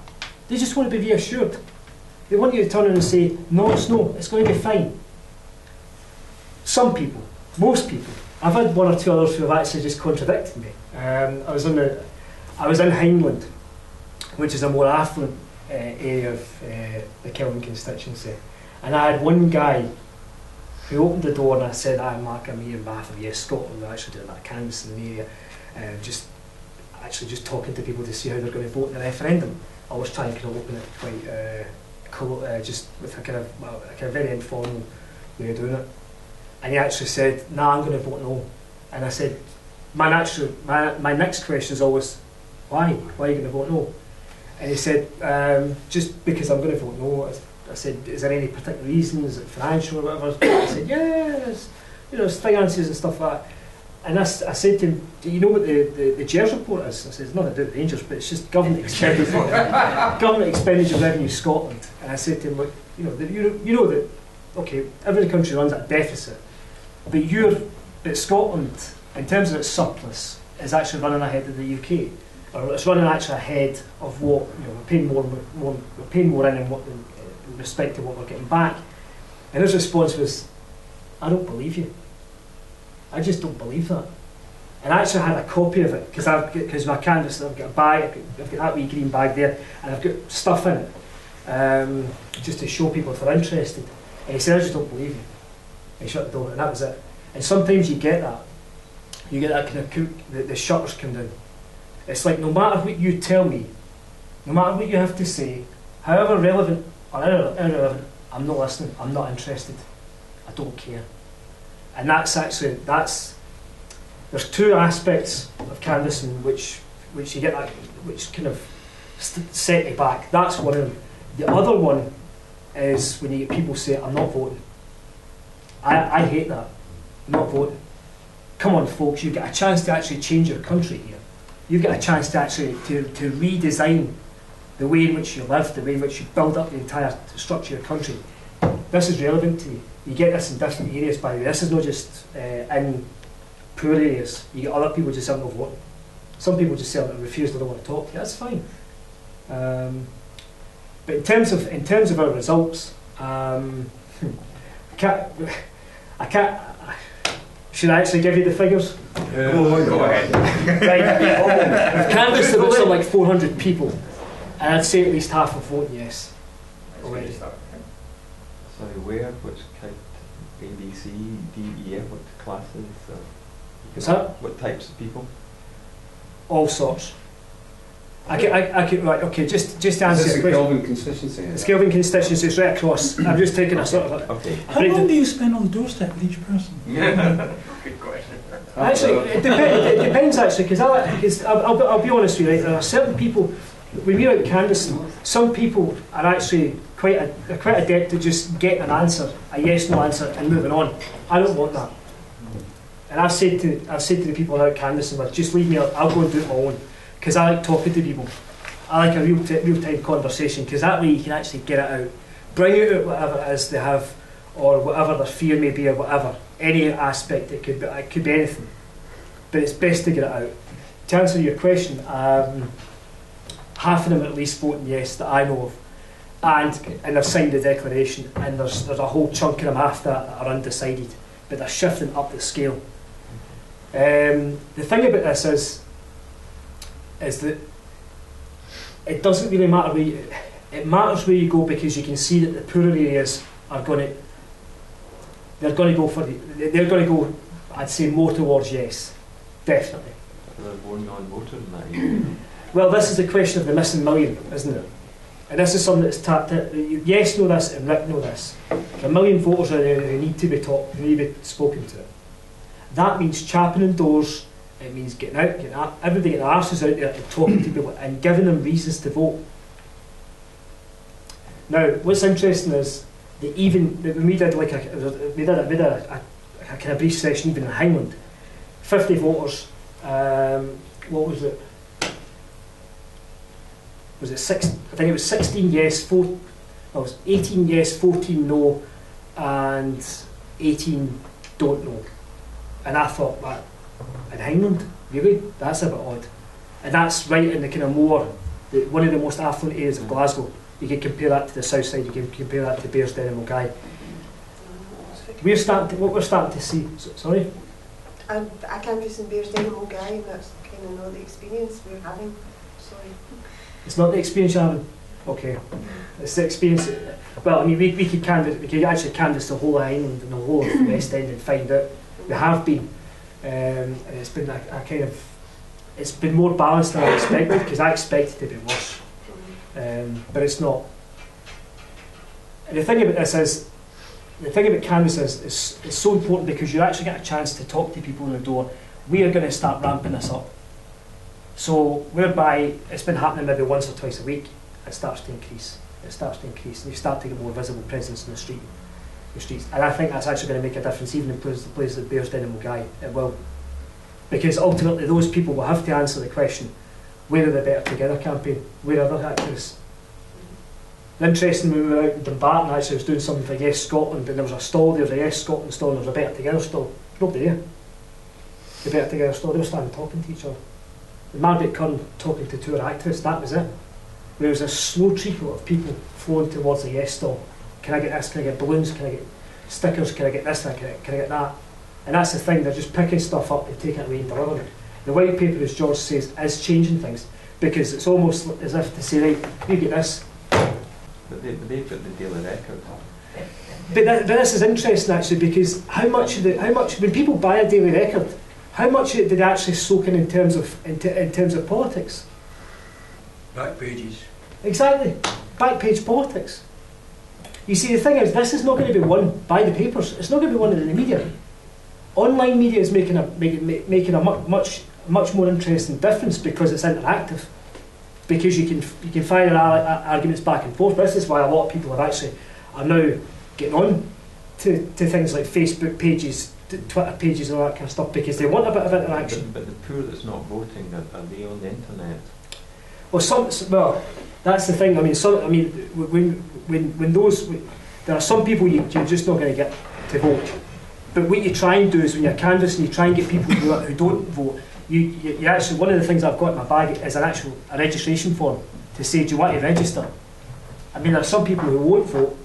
They just want to be reassured. They want you to turn around and say, no, it's going to be fine. Some people, most people. I've had one or two others who have actually just contradicted me. I was in Hindland, which is a more affluent area of the Kelvin constituency. And I had one guy who opened the door, and I said, Mark, I'm here in behalf of Yes Scotland. We're actually doing that canvass in the area. Just talking to people to see how they're going to vote in the referendum. I was trying to kind of open it quite just with a kind of very informal way of doing it. And he actually said, nah, I'm going to vote no. And I said, my next question is always, why? Why are you going to vote no? And he said, just because I'm going to vote no. I said, is there any particular reason? Is it financial or whatever? He said, yeah, it's finances and stuff like that. And I said to him, do you know what the GERS report is? I said, it's nothing to do with Rangers, but it's just government expenditure, government expenditure revenue Scotland. And I said to him, look, you know that, okay, every country runs at a deficit, but Scotland, in terms of its surplus, is actually running ahead of the UK, or it's running actually ahead of what we're paying more in respect to what we're getting back. And his response was, I don't believe you. I just don't believe that. And I actually had a copy of it, because my canvas, I've got a bag, I've got that wee green bag there, and I've got stuff in it, just to show people if they're interested. And he said, I just don't believe you. And he shut the door, and that was it. And sometimes you get that kind of the shutters come down. It's like, no matter what you tell me, no matter what you have to say, however relevant or irrelevant, I'm not listening, I'm not interested, I don't care. And there's two aspects of canvassing which you get that, which kind of set you back. That's one of them. The other one is when you get people say, I'm not voting. I hate that. I'm not voting. Come on, folks, you get a chance to actually change your country here. You get a chance to actually to redesign the way in which you live, the way in which you build up the entire structure of your country. This is relevant to you. You get this in different areas, by the way. This is not just in poor areas. You get other people just saying no voting. Some people just say refuse, they don't want to talk. Yeah, that's fine. But in terms of our results, I can't. Should I actually give you the figures? Go ahead. Right. We've canvassed about something like 400 people, and I'd say at least half have voted yes already. Sorry, where? Which kind? A, B, C, D, E, F? What classes? What's that? What types of people? All sorts. I can right. Okay, just to answer Is this your a question. Kelvin constituency? It's Kelvin constituency. It's right across. I'm just taking a sort of. Okay. How long do you spend on the doorstep with each person? Good question. Actually, it depends actually, because I'll be honest with you. Right, there are certain people. When we're out canvassing, some people are actually quite adept at just getting an answer, a yes/no answer, and moving on. I don't want that. And I've said to the people out canvassing, well, just leave me. I'll go and do it my own, because I like talking to people. I like a real-time conversation, because that way you can actually get it out, bring out whatever it is they have, or whatever their fear may be, or whatever, any aspect it could be anything. But it's best to get it out. To answer your question, half of them at least voting yes that I know of, and they've signed the declaration, and there's a whole chunk of them after that are undecided, but they're shifting up the scale. The thing about this is that it doesn't really matter it matters where you go, because you can see that the poorer areas are going to they're going to go for they're going to go, I'd say, more towards yes, definitely. They're more non-voter than that. Even. Well, this is the question of the missing million, isn't it? And this is something that's tapped in. Yes, know this, and Rick know this. A million voters are there who need to be who need to be spoken to. That means championing doors. It means getting out, everybody getting their arses out there and talking to people and giving them reasons to vote. Now, what's interesting is that even when we did like we did a kind of brief session even in Hangland, 50 voters. What was it? Was it 6? I think it was 16 yes, 4. No, it was 18 yes, 14 no, and 18 don't know. And I thought, that in Hangland, really, that's a bit odd. And that's right in the kind of more, one of the most affluent areas of Glasgow. You can compare that to the south side. You can compare that to Bearsden and Mulgai. What we're starting to see. Sorry. I can't be in Bearsden and Mulgai, and that's kind of not the experience we're having. Sorry. It's not the experience you're having? Okay. It's the experience. Well, I mean, we could canvass, we could actually canvass the whole of Ireland and the whole of the West End and find out. We have been. And it's been a kind of, it's been more balanced than I expected, because I expected it to be worse. But it's not. And the thing about this is, the thing about canvass is it's so important because you actually get a chance to talk to people on the door. We are going to start ramping this up. So whereby it's been happening maybe once or twice a week, it starts to increase. It starts to increase, and you start to get more visible presence in the streets. And I think that's actually going to make a difference, even in places like Bearsden and Mulgai. It will, because ultimately those people will have to answer the question: where are the Better Together campaign? Where are the activists? Interesting, when we were out in Dumbarton, actually, I was doing something for Yes Scotland, and there was a stall, there was a Yes Scotland stall, and there was a Better Together stall. Nobody there. The Better Together stall, they were standing talking to each other. And Margaret Curran talking to two activists, that was it. There was a slow trickle of people flowing towards the Yes stall. Can I get this? Can I get balloons? Can I get stickers? Can I get this? Can I get that? And that's the thing, they're just picking stuff up and taking it away and delivering it. The white paper, as George says, is changing things, because it's almost as if to say, right, you get this. But they've got the Daily Record. But this is interesting actually, because how much when people buy a Daily Record, how much did they actually soak in terms of politics? Back pages. Exactly, back page politics. You see, the thing is, this is not going to be won by the papers. It's not going to be won in the media. Online media is making a much more interesting difference because it's interactive. Because you can fire arguments back and forth. But this is why a lot of people are now getting on to things like Facebook pages, Twitter pages, and all that kind of stuff, because they want a bit of interaction. But the poor that's not voting, are they on the internet? Well, that's the thing. I mean, when there are some people you're just not going to get to vote. But what you try and do is when you're canvassing, you try and get people who don't vote. You actually, one of the things I've got in my bag is a registration form to say, do you want to register? I mean, there are some people who won't vote,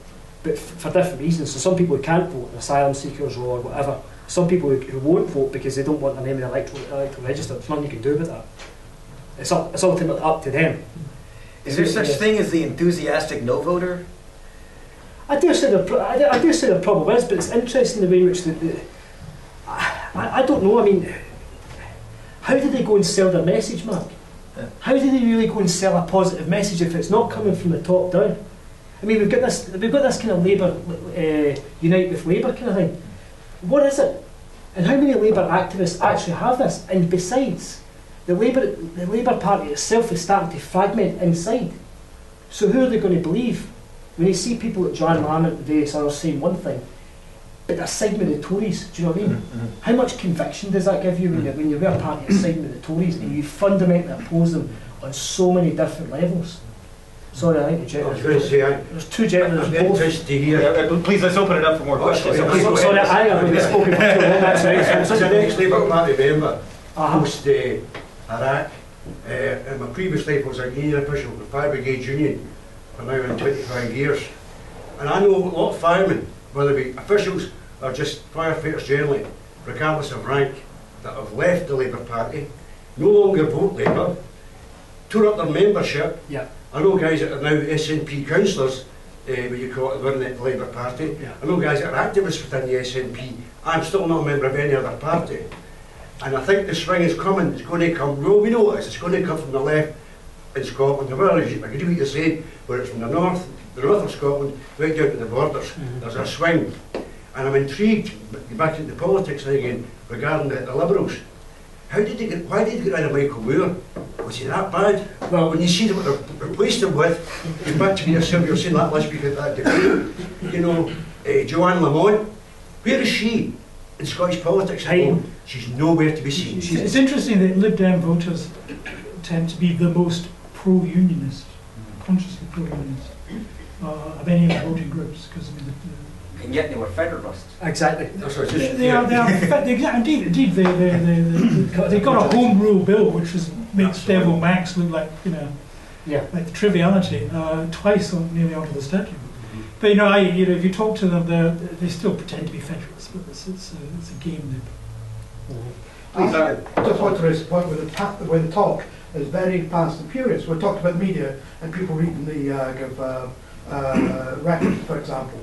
but for different reasons. So some people who can't vote, asylum seekers or whatever. Some people who won't vote because they don't want their name in the electoral register. There's nothing you can do about that. It's ultimately up to them. Is there such thing as the enthusiastic no voter? I do say there probably is, but it's interesting the way in which I don't know. I mean, how do they go and sell their message, Mark? How do they really go and sell a positive message if it's not coming from the top down? I mean, we've got this kind of Labour unite with Labour kind of thing. What is it? And how many Labour activists actually have this? And besides, the Labour Party itself is starting to fragment inside. So who are they going to believe when you see people like Joanne Lamont and various others saying one thing, but they're siding with the Tories? Do you know what I mean? Mm-hmm. How much conviction does that give you when you're with a party that's siding with the Tories and you fundamentally oppose them on so many different levels? Sorry, I think the gentleman. There's two gentlemen. I'm interested to hear. Please, let's open it up for more questions. Sorry, I haven't spoken for too long. That's So the next Labour Party member post Iraq. In my previous life I was a union official with Fire Brigade Union for now in 25 years. And I know a lot of firemen, whether they be officials or just firefighters generally, regardless of rank, that have left the Labour Party, no longer vote Labour, tore up their membership. Yeah. I know guys that are now SNP councillors what you call it, running the Labour Party. Yeah. I know guys that are activists within the SNP. I'm still not a member of any other party. And I think the swing is coming. It's going to come. Well, we know it is. It's going to come from the left in Scotland. Well, I agree with what you're saying, where it's from the north of Scotland, right down to the borders. There's a swing. And I'm intrigued, back into politics thing again, regarding the Liberals. Why did they get rid of Michael Moore? Was he that bad? Well, when you see what they've replaced him with, you back to yourself, you're saying that last week at that debate. You know, Joanne Lamont, where is she in Scottish politics? She's nowhere to be seen. It's interesting that Lib Dem voters tend to be the most pro-unionist, consciously pro-unionist, of any of the voting groups, because I mean, And yet they were Federalists. Exactly. That's what I just, they are indeed they got a home rule bill which makes Devil Max look like like the triviality twice nearly onto the statute. But if you talk to them, they still pretend to be Federalists, but it's a game. I just want to raise the point where the talk is very fast and furious. We talked about media and people reading the record, for example.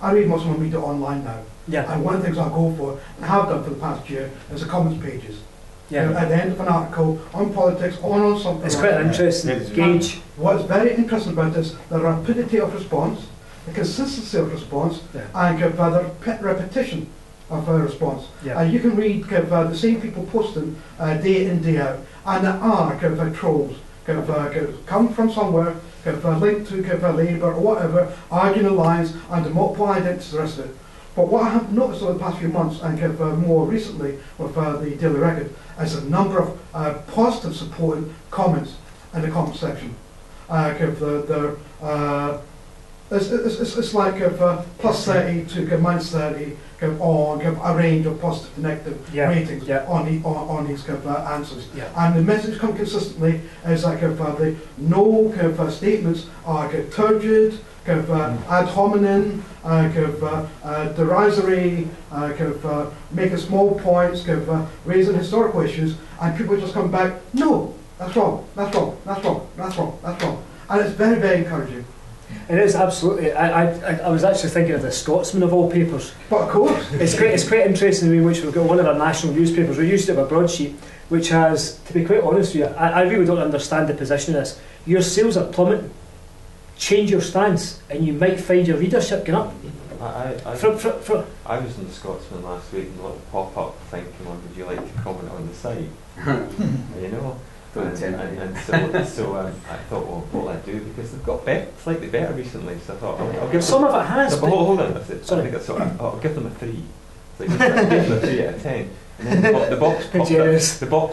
I read most of my media online now. Yeah. And one of the things I go for, and have done for the past year, is the comments pages. Yeah. At the end of an article on politics or on something. It's quite an interesting gauge. What's very interesting about this, the rapidity of response, the consistency of response, and the repetition of a response. Yeah. You can read the same people posting day in, day out, and there are trolls come from somewhere, linked to Labour or whatever, arguing the lines under multiple identities, the rest of it. But what I have noticed over the past few months, and more recently with the Daily Record, is a number of positive supporting comments in the comment section. It's like plus 30 to minus 30 on a range of positive and negative ratings on these answers. Yeah. And the message comes consistently is that no statements are turgid, ad hominem, derisory, making small points, raising historical issues, and people just come back, no, that's wrong, that's wrong, that's wrong, that's wrong, that's wrong. And it's very, very encouraging. It is, absolutely. I was actually thinking of the Scotsman of all papers. But of course. It's quite interesting in which we've got one of our national newspapers. We used to have a broadsheet which has, to be quite honest with you, I really don't understand the position of this. Your sales are plummeting. Change your stance and you might find your readership going up. I was in the Scotsman last week and a little pop-up thing came on, would you like to comment on the site? And so I thought, well, what will I do? Because they've got slightly better recently, so I thought, I'll give some of it has. But hold on, I'll give them a 3. Like, I gave them a 3 out of 10. And then the box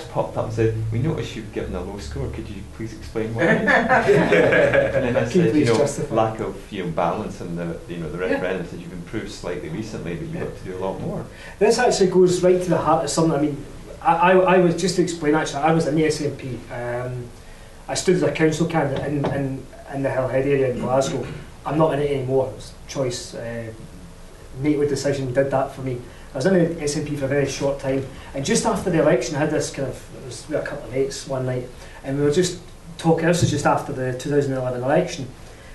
popped up and said, we noticed you've given a low score, could you please explain why? And then I said, lack of balance in the referendum. I said, you've improved slightly recently, but you've got to do a lot more. This actually goes right to the heart of something. I mean, I was, just to explain, actually, I was in the SNP. I stood as a council candidate in the Hillhead area in Glasgow. I'm not in it anymore. It was choice. Matewood decision did that for me. I was in the SNP for a very short time, and just after the election, I had this it was with a couple of mates one night, and we were just talking. This was just after the 2011 election,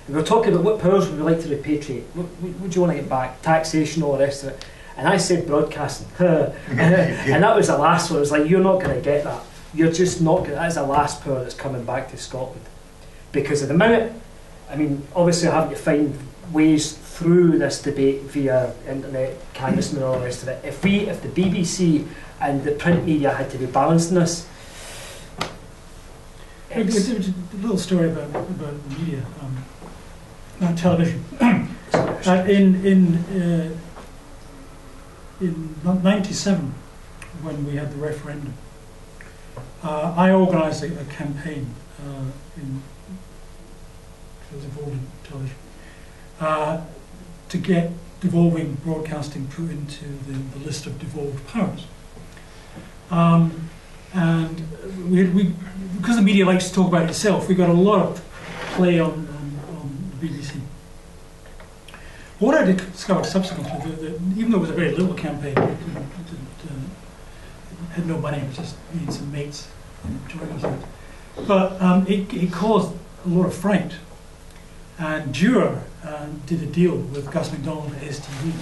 and we were talking about what powers would we like to repatriate. What do you want to get back? Taxation, all the rest of it. And I said broadcasting, and that was the last one. It was like, you're not going to get that. You're just not going to. That is the last power that's coming back to Scotland, because at the minute, I mean, obviously, having to find ways through this debate via internet, canvassing and all the rest of it. If the BBC and the print media had to be balanced in this, a little story about the media, television. In '97, when we had the referendum, I organised a campaign which was involved in television, to get devolving broadcasting put into the list of devolved powers. And we because the media likes to talk about itself, we got a lot of play on the BBC. What I discovered subsequently, that even though it was a very little campaign, it had no money, it was just me and some mates to organise it. But it caused a lot of fright. And Dewar did a deal with Gus MacDonald at STV,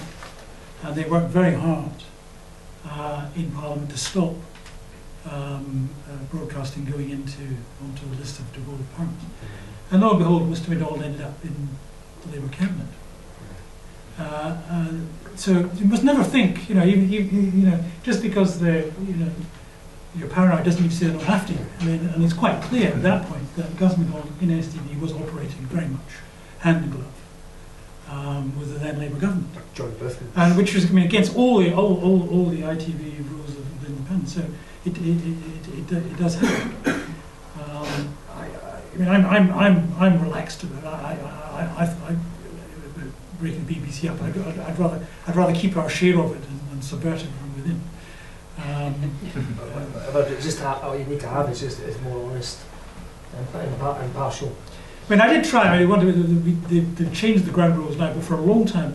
and they worked very hard in Parliament to stop broadcasting going onto a list of devolved powers. And lo and behold, Mr. MacDonald ended up in the Labour cabinet. So you must never think, just because you're paranoid doesn't mean to say they don't have to. I mean, and it's quite clear at that point that Gus MacDonald in STV was operating very much hand in glove with the then Labour government. John Blythkin. And which was, against all the ITV rules of independence. So it does happen. I'm relaxed about it. I breaking the BBC up. I'd rather keep our share of it and subvert it from within. But all you need to have is more honest and impartial. I mean, I did try. They've changed the ground rules now, but for a long time,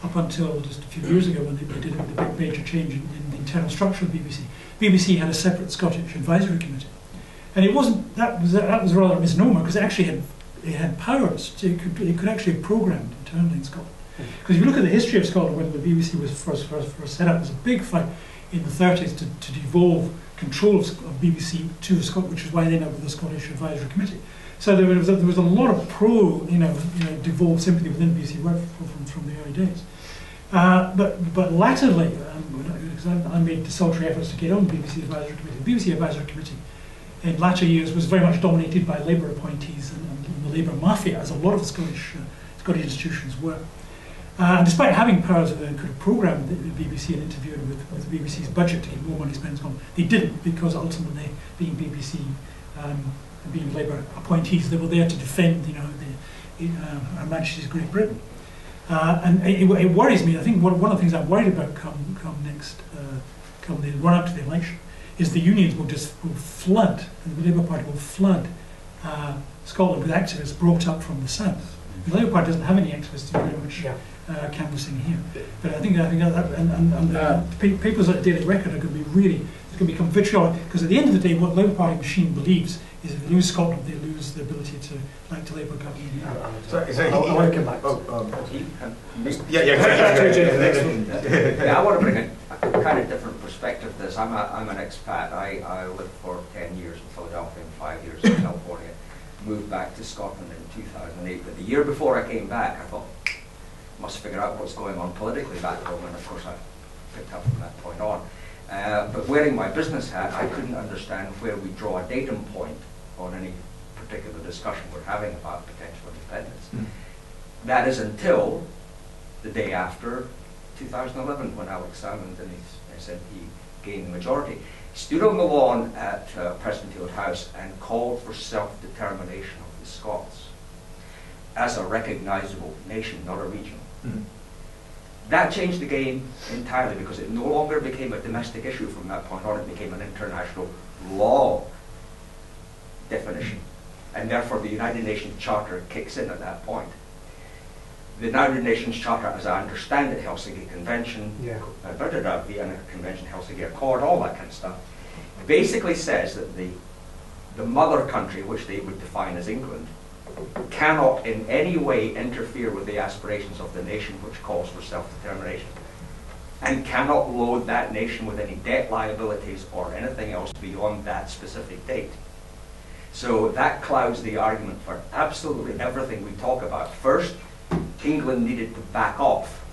up until just a few years ago, when they did the big major change in the internal structure of the BBC, BBC had a separate Scottish advisory committee, and it wasn't. That was rather a misnomer, because it had powers. It could actually have programmed internally in Scotland. Because if you look at the history of Scotland, when the BBC was first set up, there was a big fight in the 30s to devolve control of BBC to Scotland, which is why they ended up with the Scottish Advisory Committee. So there was a lot of devolved sympathy within the BBC right from the early days. But latterly, because I made desultory efforts to get on the BBC Advisory Committee, the BBC Advisory Committee in latter years was very much dominated by Labour appointees and the Labour mafia, as a lot of the Scottish institutions were. And despite having powers that could have programmed the BBC and interfered with the BBC's budget to get more money spent on, they didn't, because ultimately, being BBC, being Labour appointees, they were there to defend, Her Majesty's Great Britain. And it worries me. I think one of the things I'm worried about come the run up to the election is the unions will flood, and the Labour Party will flood Scotland with activists brought up from the south. The Labour Party doesn't have any activists very much canvassing here. But I think that the papers like the Daily Record are going to be become vitriolic, because at the end of the day, what the Labour Party machine believes is if they lose Scotland, they lose the ability to elect a Labour government. I want to come back. I want to bring a kind of different perspective to this. I'm an expat. I lived for 10 years in Philadelphia and 5 years in California. Moved back to Scotland in 2008. But the year before I came back, I thought, must figure out what's going on politically back home, and of course I picked up from that point on. But wearing my business hat, I couldn't understand where we draw a datum point on any particular discussion we're having about potential independence. That is until the day after 2011, when Alex Salmond and his SNP gained the majority. He stood on the lawn at Prestonfield House and called for self-determination of the Scots as a recognisable nation, not a region. That changed the game entirely, because it no longer became a domestic issue from that point on. It became an international law definition, and therefore the United Nations Charter kicks in at that point. The United Nations Charter, as I understand it, Helsinki Convention, Vienna Convention, Helsinki Accord, all that kind of stuff, basically says that the mother country, which they would define as England, cannot in any way interfere with the aspirations of the nation which calls for self-determination, and cannot load that nation with any debt liabilities or anything else beyond that specific date. So that clouds the argument for absolutely everything we talk about. First, England needed to back off.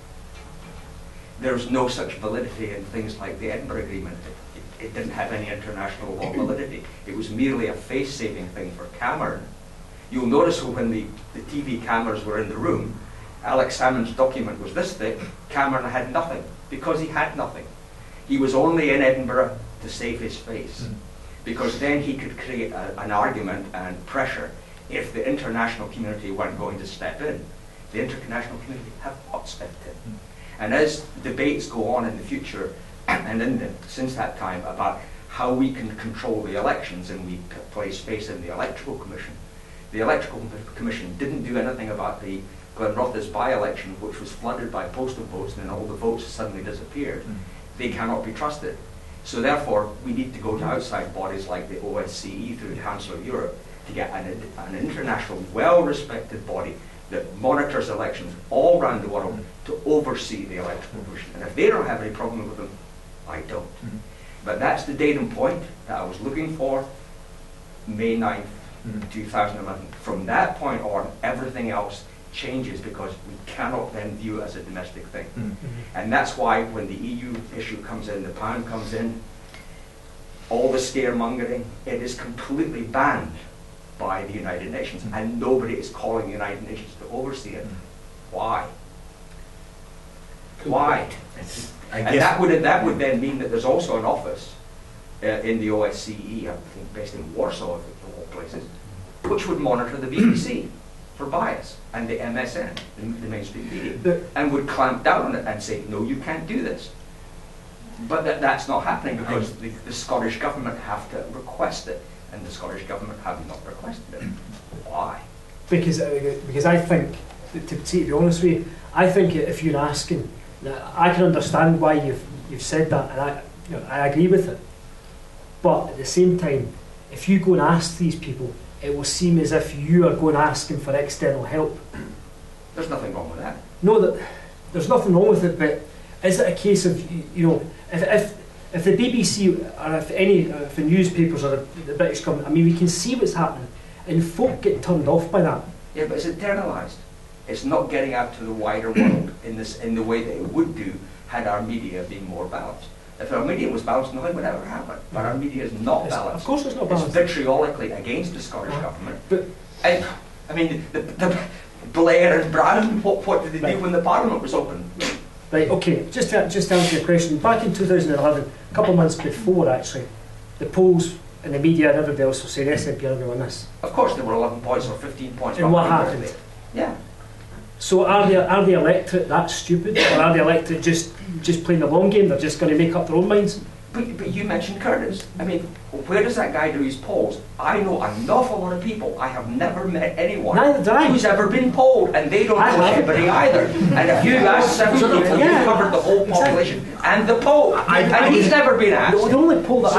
There's no such validity in things like the Edinburgh Agreement. It didn't have any international law validity. It was merely a face-saving thing for Cameron. You'll notice when the TV cameras were in the room, Alex Salmond's document was this thick. Cameron had nothing, because he had nothing. He was only in Edinburgh to save his face, because then he could create an argument and pressure if the international community weren't going to step in. The international community have not stepped in. And as debates go on in the future, and since that time, about how we can control the elections, and we play space in the Electoral Commission. The Electoral Commission didn't do anything about the Glenrothes by-election, which was flooded by postal votes, and then all the votes suddenly disappeared. They cannot be trusted. So therefore, we need to go to outside bodies like the OSCE through the Council of Europe to get an international, well-respected body that monitors elections all around the world to oversee the electoral commission. And if they don't have any problem with them, I don't. But that's the datum point that I was looking for, May 9th, 2011. From that point on, everything else changes because we cannot then view it as a domestic thing. And that's why when the EU issue comes in, the pound comes in, all the scaremongering, it is completely banned by the United Nations, and nobody is calling the United Nations to oversee it. Why? Why? And that would then mean that there's also an office in the OSCE, I think based in Warsaw, of all places, which would monitor the BBC for bias, and the MSN, the mainstream media, and would clamp down on it and say, no, you can't do this. But that's not happening because the Scottish government have to request it, and the Scottish government have not requested it. Why? Because I think, to be honest with you, I think if you're asking, I can understand why you've said that, and I agree with it. But at the same time, if you go and ask these people, it will seem as if you are going asking for external help. There's nothing wrong with that. No, there's nothing wrong with it, but is it a case of, if the BBC or if the newspapers or the British government, I mean, we can see what's happening, and folk get turned off by that. Yeah, but it's internalised. It's not getting out to the wider world in the way that it would do had our media been more balanced. If our media was balanced, nothing would ever happen. But our media is not balanced. Of course it's not balanced. It's vitriolically against the Scottish government. But I mean, the Blair and Brown, what did they do when the Parliament was open? Right, okay, just to answer your question, back in 2011, a couple of months before actually, the polls and the media and everybody else were saying SNP are going to win this. Of course there were 11 points or 15 points. And what happened? Yeah. So are the electorate that stupid, or are the electorate just playing the long game? They're just going to make up their own minds? But you mentioned Curtis. I mean, where does that guy do his polls? I know an awful lot of people. I have never met anyone who's ever been polled, and they don't know anybody either. And if you ask 7 people, you've covered the whole population and the poll. And he's never been asked. The only poll that's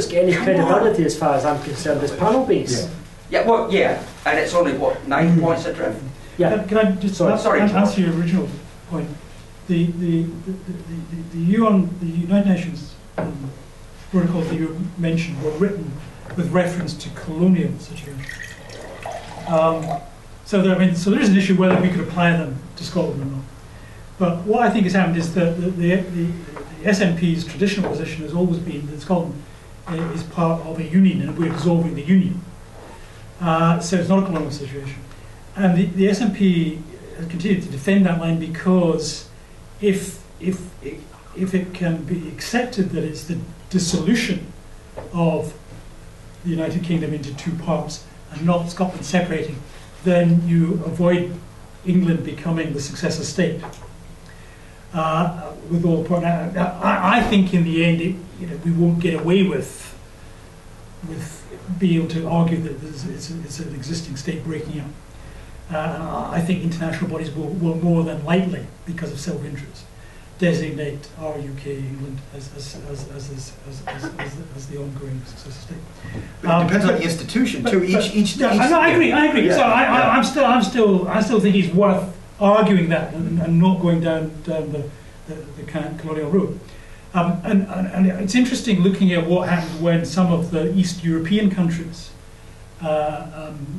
got any credibility, as far as I'm concerned, is panel based. Yeah, well, yeah, and it's only what 9 points adrift. Yeah. Can I just answer your original point? The United Nations protocols that you mentioned were written with reference to colonial situations. So there is an issue whether we could apply them to Scotland or not. But what I think has happened is that the SNP's traditional position has always been that Scotland is part of a union and we're dissolving the union. So it's not a colonial situation. And the SNP has continued to defend that line because if it can be accepted that it's the dissolution of the United Kingdom into two parts and not Scotland separating, then you avoid England becoming the successor state. With all the I think in the end, we won't get away with being able to argue that it's an existing state breaking up. I think international bodies will more than likely, because of self-interest, designate our UK England as the ongoing successor state. But it depends on the institution too. I agree. Yeah, so I still think it's worth arguing that and not going down the colonial route. And it's interesting looking at what happened when some of the East European countries,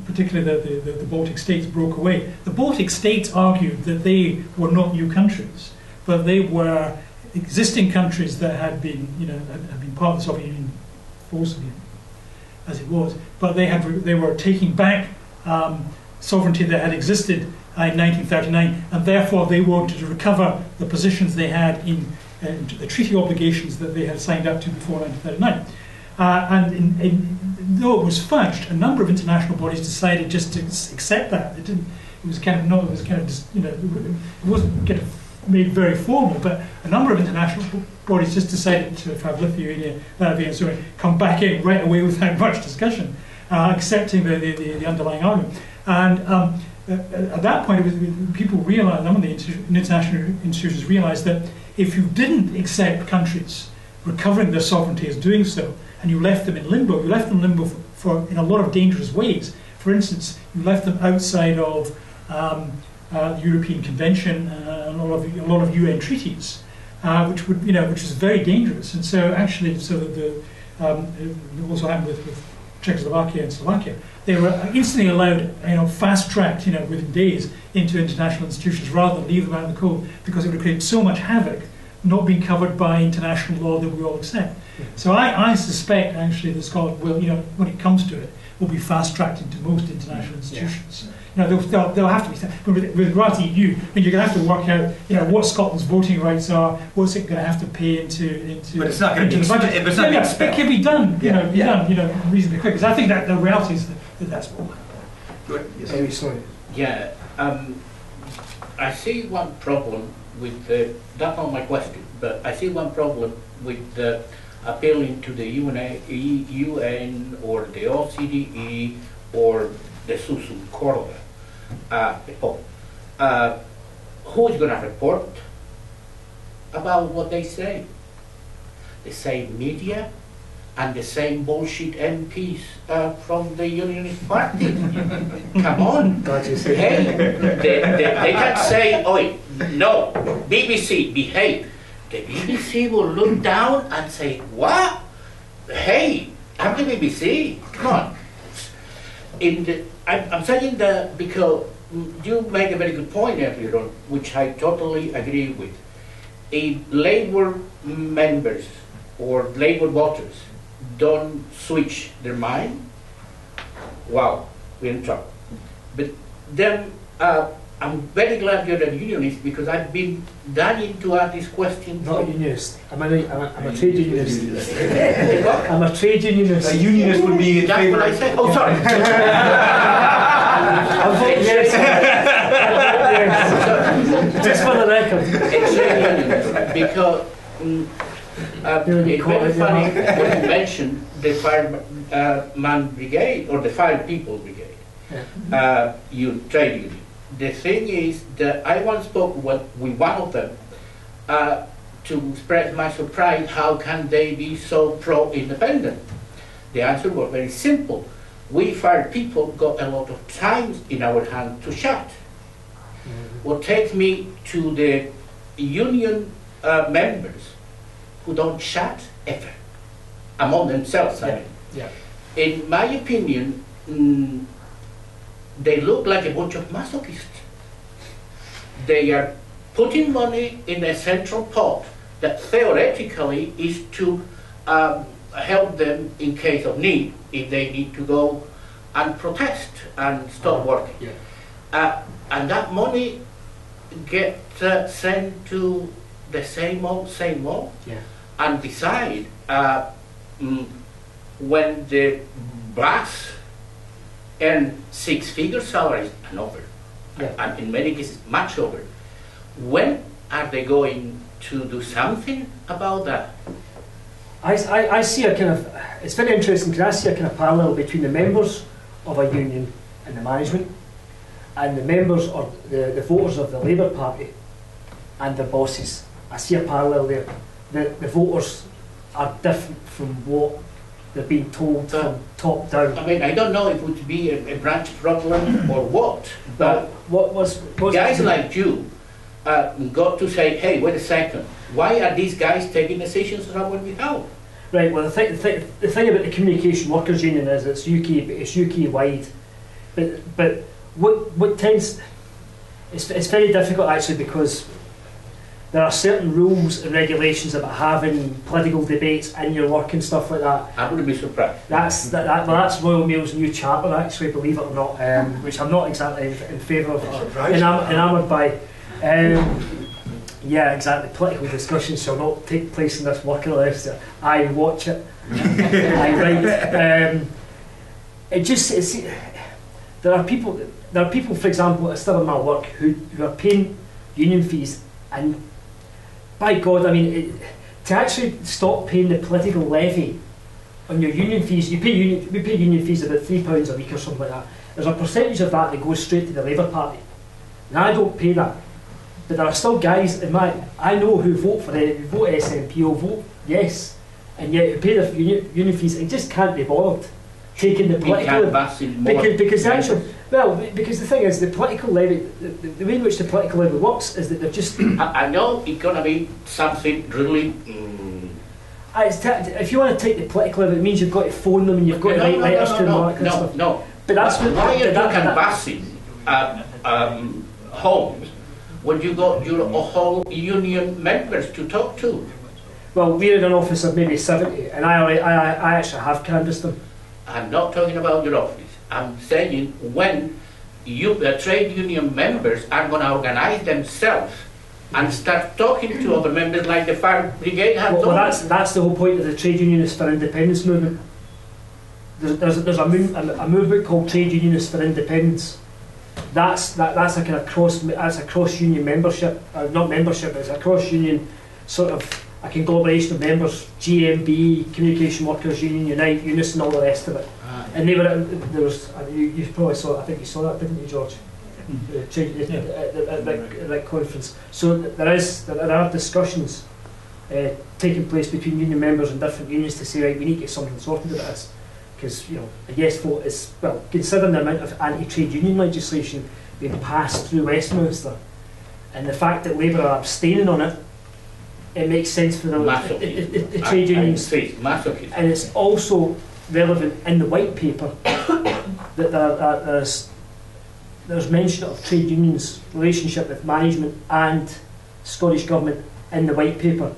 particularly the Baltic states, broke away. The Baltic states argued that they were not new countries, but they were existing countries that had been part of the Soviet Union forcibly, as it was. But they were taking back sovereignty that had existed in 1939, and therefore they wanted to recover the positions they had in the treaty obligations that they had signed up to before 1939. And though it was fudged, a number of international bodies decided just to accept that. It wasn't kind of made very formal, but a number of international bodies just decided to have Lithuania, Latvia, and so on come back in right away without much discussion, accepting the underlying argument. And at that point, people realised, some of the international institutions realised that if you didn't accept countries recovering their sovereignty as doing so, and you left them in limbo, for in a lot of dangerous ways. For instance, you left them outside of the European Convention and a lot of UN treaties, which is very dangerous. And so actually, it also happened with Czechoslovakia and Slovakia. They were instantly allowed, fast-tracked, within days, into international institutions rather than leave them out in the cold, because it would have created so much havoc, not being covered by international law that we all accept. So I suspect actually that Scotland will, when it comes to it, will be fast-tracked into most international institutions. They'll have to be. With regard to EU, you're going to have to work out, what Scotland's voting rights are, what's it going to have to pay into. But it's not going to be. The budget. It can be done. Reasonably quick. Because I think that the reality is that's what will happen. Good. Yes. Sorry. Yeah, I see one problem with that's not my question, but I see one problem with appealing to the UN or the OCDE or the Supreme Court people. Who is going to report about what they say? The same media and the same bullshit MPs from the Unionist Party. Come on. Hey, they can't say, "Oi, no, BBC, behave." The BBC will look down and say, "What? Hey, I'm the BBC. Come on." I'm saying that because you make a very good point earlier on, which I totally agree with. If Labour members or Labour voters don't switch their mind, wow, we're in trouble. But then I'm very glad you're a unionist, because I've been dying to ask this question. Not a unionist. I'm a trade unionist. I'm a trade unionist. A unionist would be in That's favour. what I said. Oh, sorry. I'm voting yes. Just for the record. It's a unionist, because it's very funny when you mentioned the fireman brigade or the fire people brigade, trade union. The thing is that I once spoke with one of them to express my surprise. How can they be so pro-independent? The answer was very simple. We fire people got a lot of time in our hand to shut. What takes me to the union members who don't shut ever, among themselves, I mean. Yeah. In my opinion, they look like a bunch of masochists. They are putting money in a central pot that theoretically is to help them in case of need, if they need to go and protest and stop working. Yeah. And that money gets sent to the same old. Yeah. And beside, when the brass earn six-figure salaries and over, and in many cases much over, when are they going to do something about that? I see a kind of, it's very interesting because I see a kind of parallel between the members of a union and the management, and the members or the voters of the Labour Party and their bosses. I see a parallel there. The voters are different from what they're being told from top down. I mean, I don't know if it would be a branch problem or what, but what's guys like you got to say, hey, wait a second, why are these guys taking decisions that I wouldn't be held? Right, well, the thing about the Communication Workers Union is it's UK wide, but what tends, it's very difficult actually, because there are certain rules and regulations about having political debates in your work and stuff like that. I wouldn't be surprised. That's Royal Mail's new charter, actually, believe it or not, which I'm not exactly in favour of, enamoured by. Yeah, exactly. Political discussions shall not take place in this work unless I watch it. I write. There are people, for example, at still in my work who are paying union fees, and by God, I mean, to actually stop paying the political levy on your union fees, we pay union fees about £3 a week or something like that. There's a percentage of that goes straight to the Labour Party, and I don't pay that. But there are still guys I know who vote for it, who vote SNP, who vote yes, and yet who pay their union fees and just can't be bothered taking the be political canvassing more because members. actually, well, because the thing is, the political levy, the way in which the political levy works is that they're just. I know it's going to be something really. If you want to take the political levy, it means you've got to phone them and you've got to write letters to them and all that kind of stuff. No. But that's what. Why are you that- canvassing homes when you got your whole union members to talk to? Well, we're in an office of maybe 70, and I actually have canvassed them. I'm not talking about your office. I'm saying when the trade union members are going to organise themselves and start talking to other members like the fire brigade have Well, done. that's the whole point of the Trade Unionists for Independence movement. There's a movement called Trade Unionists for Independence. That's a kind of cross union membership, not membership. It's a cross union sort of a conglomeration of members. GMB, Communication Workers Union, Unite, Unison, all the rest of it. And they were there was you probably saw. I think you saw that, didn't you, George? At that conference. So there are discussions taking place between union members and different unions to say, right, we need to get something sorted about this, because a yes vote is, well, considering the amount of anti-trade union legislation being passed through Westminster and the fact that Labour are abstaining on it, it makes sense for the trade unions. And it's also relevant in the white paper that there's mention of trade unions' relationship with management and Scottish Government in the white paper.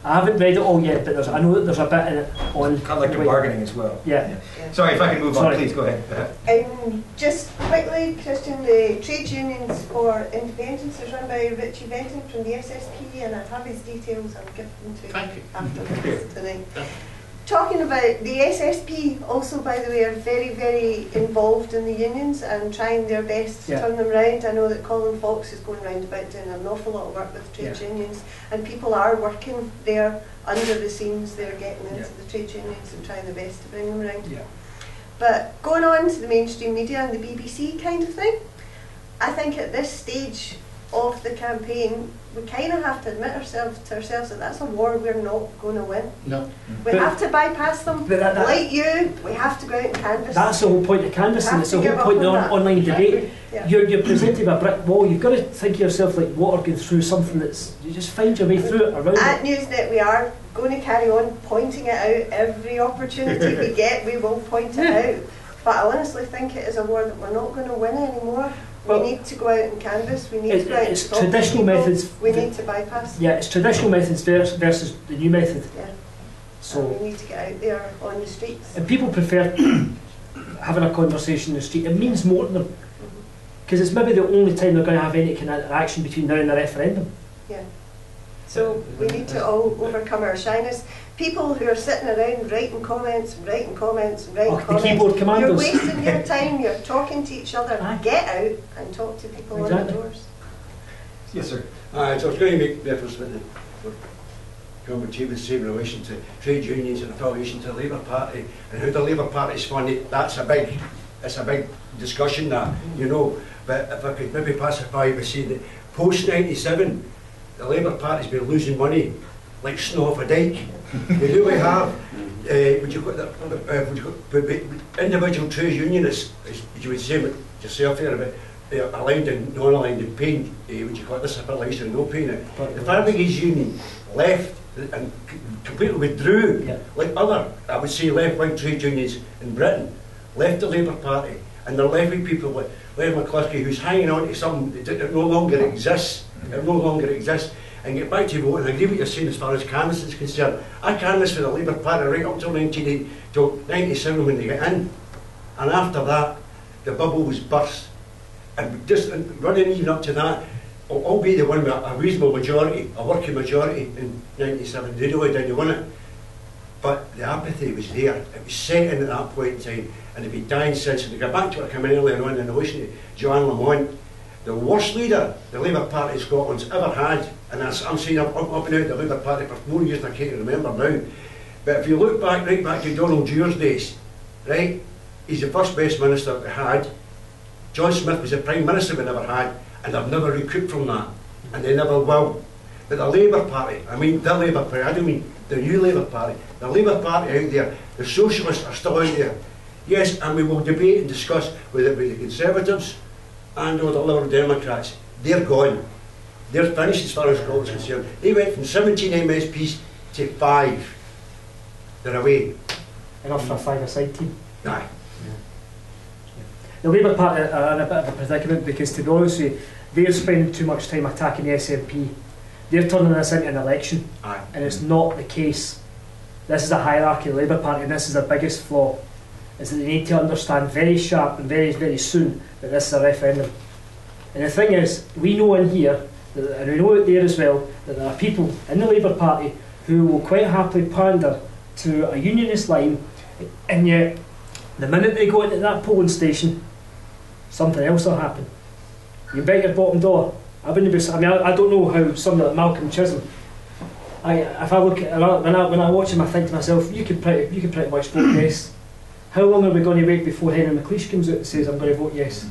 I haven't read it all yet, but I know that there's a bit in it on collective bargaining as well. Yeah. Sorry, if I can move on, please go ahead. Just quickly, Christian, the Trade Unions for Independence is run by Richie Benton from the SSP, and I have his details. I'll give them to you after tonight. Talking about the SSP, also by the way, are very, very involved in the unions and trying their best to turn them round. I know that Colin Fox is going round about doing an awful lot of work with trade unions, and people are working there under the scenes. They're getting into the trade unions and trying their best to bring them round. But going on to the mainstream media and the BBC kind of thing, I think at this stage of the campaign, we kind of have to admit to ourselves that that's a war we're not going to win. No. We have to bypass them. Like you, we have to go out and canvass. That's the whole point of canvassing. It's the whole point of the online debate. You're presented with a brick wall. You've got to think of yourself like water going through something that's, you just find your way through it, around At it. Newsnet, we are going to carry on pointing it out. Every opportunity we get, we will point it out. But I honestly think it is a war that we're not going to win anymore. We need to go out and canvass. We need to go out and talk to traditional people. methods. We need to bypass. Yeah, it's traditional methods versus the new method. Yeah. So we need to get out there on the streets. And people prefer having a conversation in the street. It means more to them, because it's maybe the only time they're going to have any kind of interaction between now and the referendum. Yeah. So we need to all overcome our shyness. People who are sitting around writing comments and writing comments and writing comments, the keyboard commandos. you're wasting your time, you're talking to each other. Get out and talk to people on the doors. Yes, sir. So I was going to make reference to what Government Chief was saying in relation to trade unions and affiliation to the Labour Party and how the Labour Party is funded. It's a big discussion, that, you know. But if I could maybe pacify by saying that post '97, the Labour Party's been losing money like snow off a dike. We really have. Individual trade unionists, as you would say yourself there, about aligned and non-aligned in paying, this affiliation and no paying it. The Fire Brigades Union left and completely withdrew, like other, I would say, left-wing trade unions in Britain, left the Labour Party, and they're left with people like Larry McCluskey, who's hanging on to something that no longer exists. It no longer exists. And get back to voting, I agree with what you're saying as far as canvassing is concerned. I canvassed for the Labour Party right up till 1997 when they got in. And after that, the bubble was burst. And just running even up to that, albeit they won with a reasonable majority, a working majority in 1997, they really didn't win it. But the apathy was there. It was set in at that point in time, and they've been dying since. And to go back to what I came in earlier on in relation to Joanne Lamont, the worst leader the Labour Party of Scotland's ever had, and I'm saying I've been out the Labour Party for more years than I can't remember now, but if you look back, right back to Donald Dewar's days, right, he's the first best minister we had. John Smith was the Prime Minister we never had, and they've never recouped from that, and they never will. But the Labour Party, I mean the Labour Party, I don't mean the new Labour Party, the Labour Party out there, the Socialists are still out there. Yes, and we will debate and discuss with it with the Conservatives and or the Liberal Democrats. They're gone. They're finished as far as Scotland's concerned. They went from 17 MSPs to 5. They're away. Enough for a five-a-side team. Aye. The Labour Party are in a bit of a predicament because, to be honest with you, they're spending too much time attacking the SNP. They're turning this into an election, Aye. and it's not the case. This is a hierarchy of the Labour Party, and this is their biggest flaw, is that they need to understand very sharp and very, very soon that this is a referendum. And the thing is, we know in here, and we know out there as well, that there are people in the Labour Party who will quite happily pander to a unionist line, and yet the minute they go into that polling station, something else will happen. You bet your bottom dollar. I wouldn't be. I mean, I don't know how somebody like Malcolm Chisholm. If I look at when I watch him, I think to myself, you could pretty much vote yes. How long are we going to wait before Henry McLeish comes out and says, I'm going to vote yes?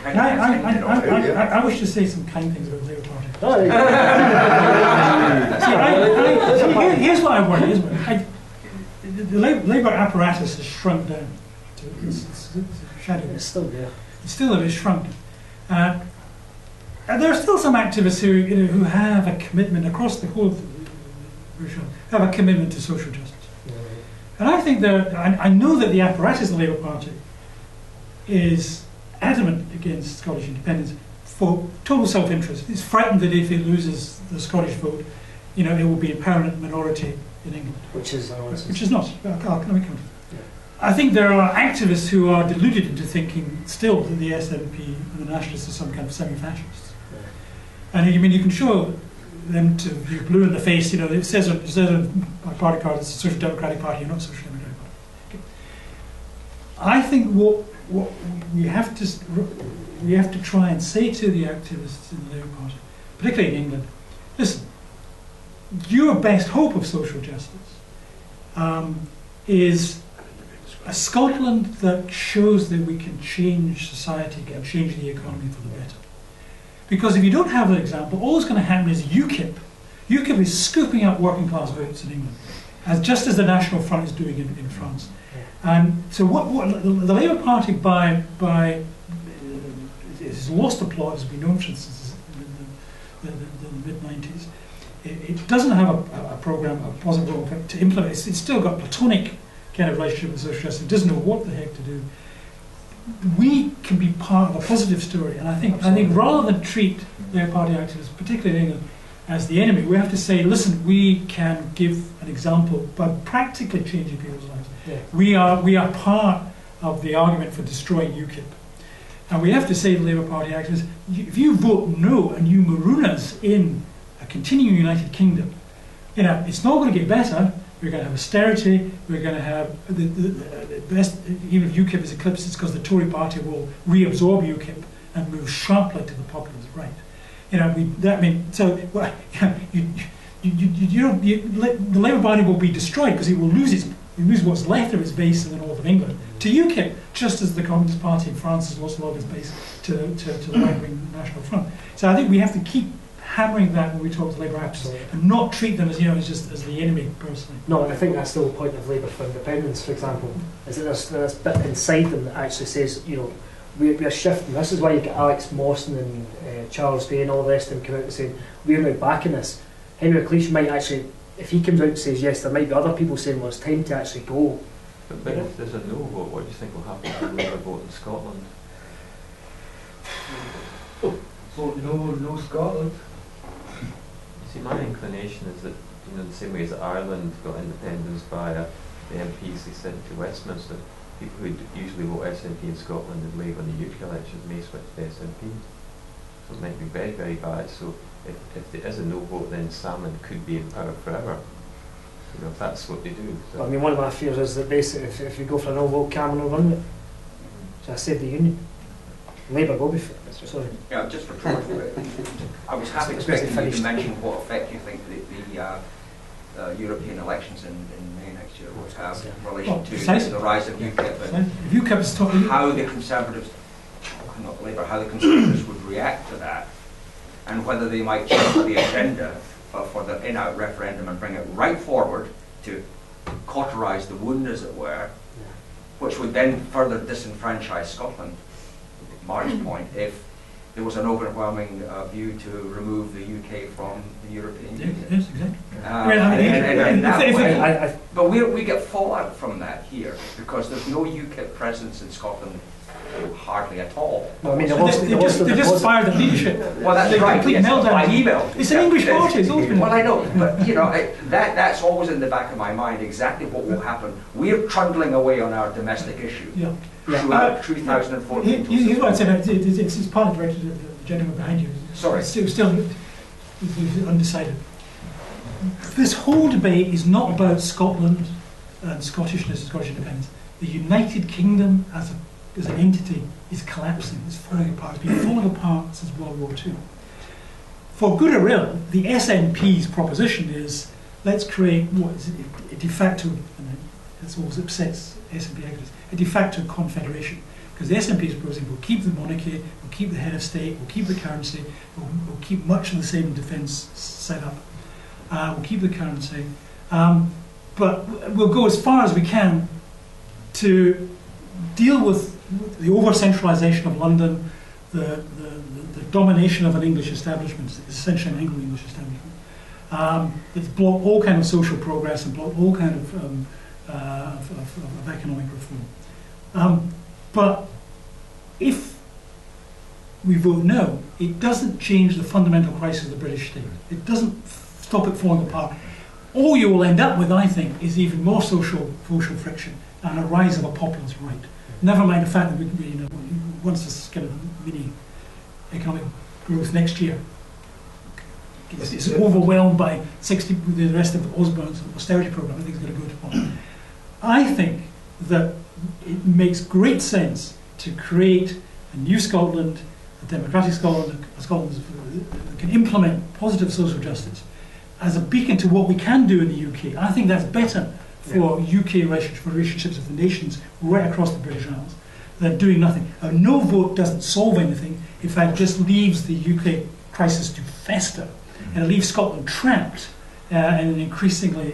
I wish to say some kind things about the Labour Party. Here's what I worry. The Labour apparatus has shrunk down. It's shadow. It's still there. It's still a bit shrunk. And there are still some activists who have a commitment across the whole of the have a commitment to social justice. And I think I know that the apparatus of the Labour Party is adamant against Scottish independence for total self-interest. It's frightened that if it loses the Scottish vote, it will be a permanent minority in England. Which is not. I think there are activists who are deluded into thinking still that the SNP and the Nationalists are some kind of semi-fascists. And I mean, you can show them to be blue in the face. It says on my party card it's a Social Democratic Party. You're not a Social Democratic Party. Okay. I think what we have to try and say to the activists in the Labour Party, particularly in England, listen, your best hope of social justice is a Scotland that shows that we can change society, can change the economy for the better. Because if you don't have an example, all that's going to happen is UKIP. UKIP is scooping up working class votes in England, just as the National Front is doing in France. And so what the Labour Party has lost the plot, as we know, for instance, in the mid-90s. It doesn't have a programme, a positive programme to implement. It's still got platonic kind of relationship with social justice. It doesn't know what the heck to do. We can be part of a positive story, and I think rather than treat Labour Party activists, particularly in England, as the enemy, we have to say, listen, we can give an example by practically changing people's lives. Yeah. We are part of the argument for destroying UKIP. And we have to say to Labour Party activists, if you vote no and you maroon us in a continuing United Kingdom, it's not going to get better. We're going to have austerity. We're going to have the best. Even if UKIP is eclipsed, it's because the Tory Party will reabsorb UKIP and move sharply to the populist right. The Labour Party will be destroyed because it will lose what's left of its base in the north of England to UKIP, just as the Communist Party in France has lost a lot of its base to the right-wing National Front. So I think we have to keep hammering that when we talk to Labour activists and not treat them as as the enemy personally. No, and I think that's the whole point of Labour for Independence, for example, is that there's this bit inside them that actually says, we're shifting. This is why you get Alex Mawson and Charles Day and all the rest of them come out and saying, we're now backing this. Henry McLeish might actually, if he comes out and says yes, there might be other people saying, well, it's time to actually go. But if there's a no vote, what do you think will happen to the Labour vote in Scotland? Vote no Scotland. See, my inclination is that, the same way as Ireland got independence via the MPs they sent to Westminster, people who usually vote SNP in Scotland and Labour in the UK elections may switch to SNP. So it might be very, very bad. So if there is a no vote, then Salmond could be in power forever. If that's what they do. So. I mean, one of my fears is that basically, if you go for a no vote, Cameron will run it. So I saved the Union. Labour will be. Sorry. Yeah, just for I was half expecting you to mention what effect you think the European elections in May next year would have in relation to the rise of UKIP and how the Conservatives, not Labour, how the Conservatives would react to that, and whether they might change the agenda for the in-out referendum and bring it right forward to cauterise the wound, as it were, which would then further disenfranchise Scotland, Mark's point, if there was an overwhelming view to remove the UK from the European Union. Yes, exactly. But we get fallout from that here, because there's no UKIP presence in Scotland hardly at all. Well, I mean, they just fired the leadership. Well, that's right. Complete meltdown. By email. It's an English party. It's open. Well, I know, but you know, that's always in the back of my mind. Exactly what will happen. We're trundling away on our domestic issue. Yeah. Throughout 2014. Here's what I said. It's partly directed at the gentleman behind you. Sorry. It's still undecided. This whole debate is not about Scotland and Scottishness and Scottish independence. The United Kingdom as an entity is collapsing. It's falling apart. It's been falling apart since World War II. For good or ill, the SNP's proposition is, let's create what is a de facto, and this always upsets SNP activists, a de facto confederation. Because the SNP is proposing we'll keep the monarchy, we'll keep the head of state, we'll keep the currency, we'll keep much of the same defence set up, we'll keep the currency, but we'll go as far as we can to deal with the over-centralisation of London, the domination of an English establishment, essentially an English establishment. It's blocked all kind of social progress and blocked all kind of economic reform. But if we vote no, it doesn't change the fundamental crisis of the British state. It doesn't stop it falling apart. All you will end up with, I think, is even more social friction and a rise of a populist right. Never mind the fact that once this kind of mini economic growth next year is overwhelmed by the rest of Osborne's austerity programme, I think it's going to go to pot. I think that it makes great sense to create a new Scotland, a democratic Scotland, a Scotland that can implement positive social justice as a beacon to what we can do in the UK. I think that's better for UK relationships with the nations right across the British Isles than doing nothing. A no vote doesn't solve anything. In fact, just leaves the UK crisis to fester, and it leaves Scotland trapped in an increasingly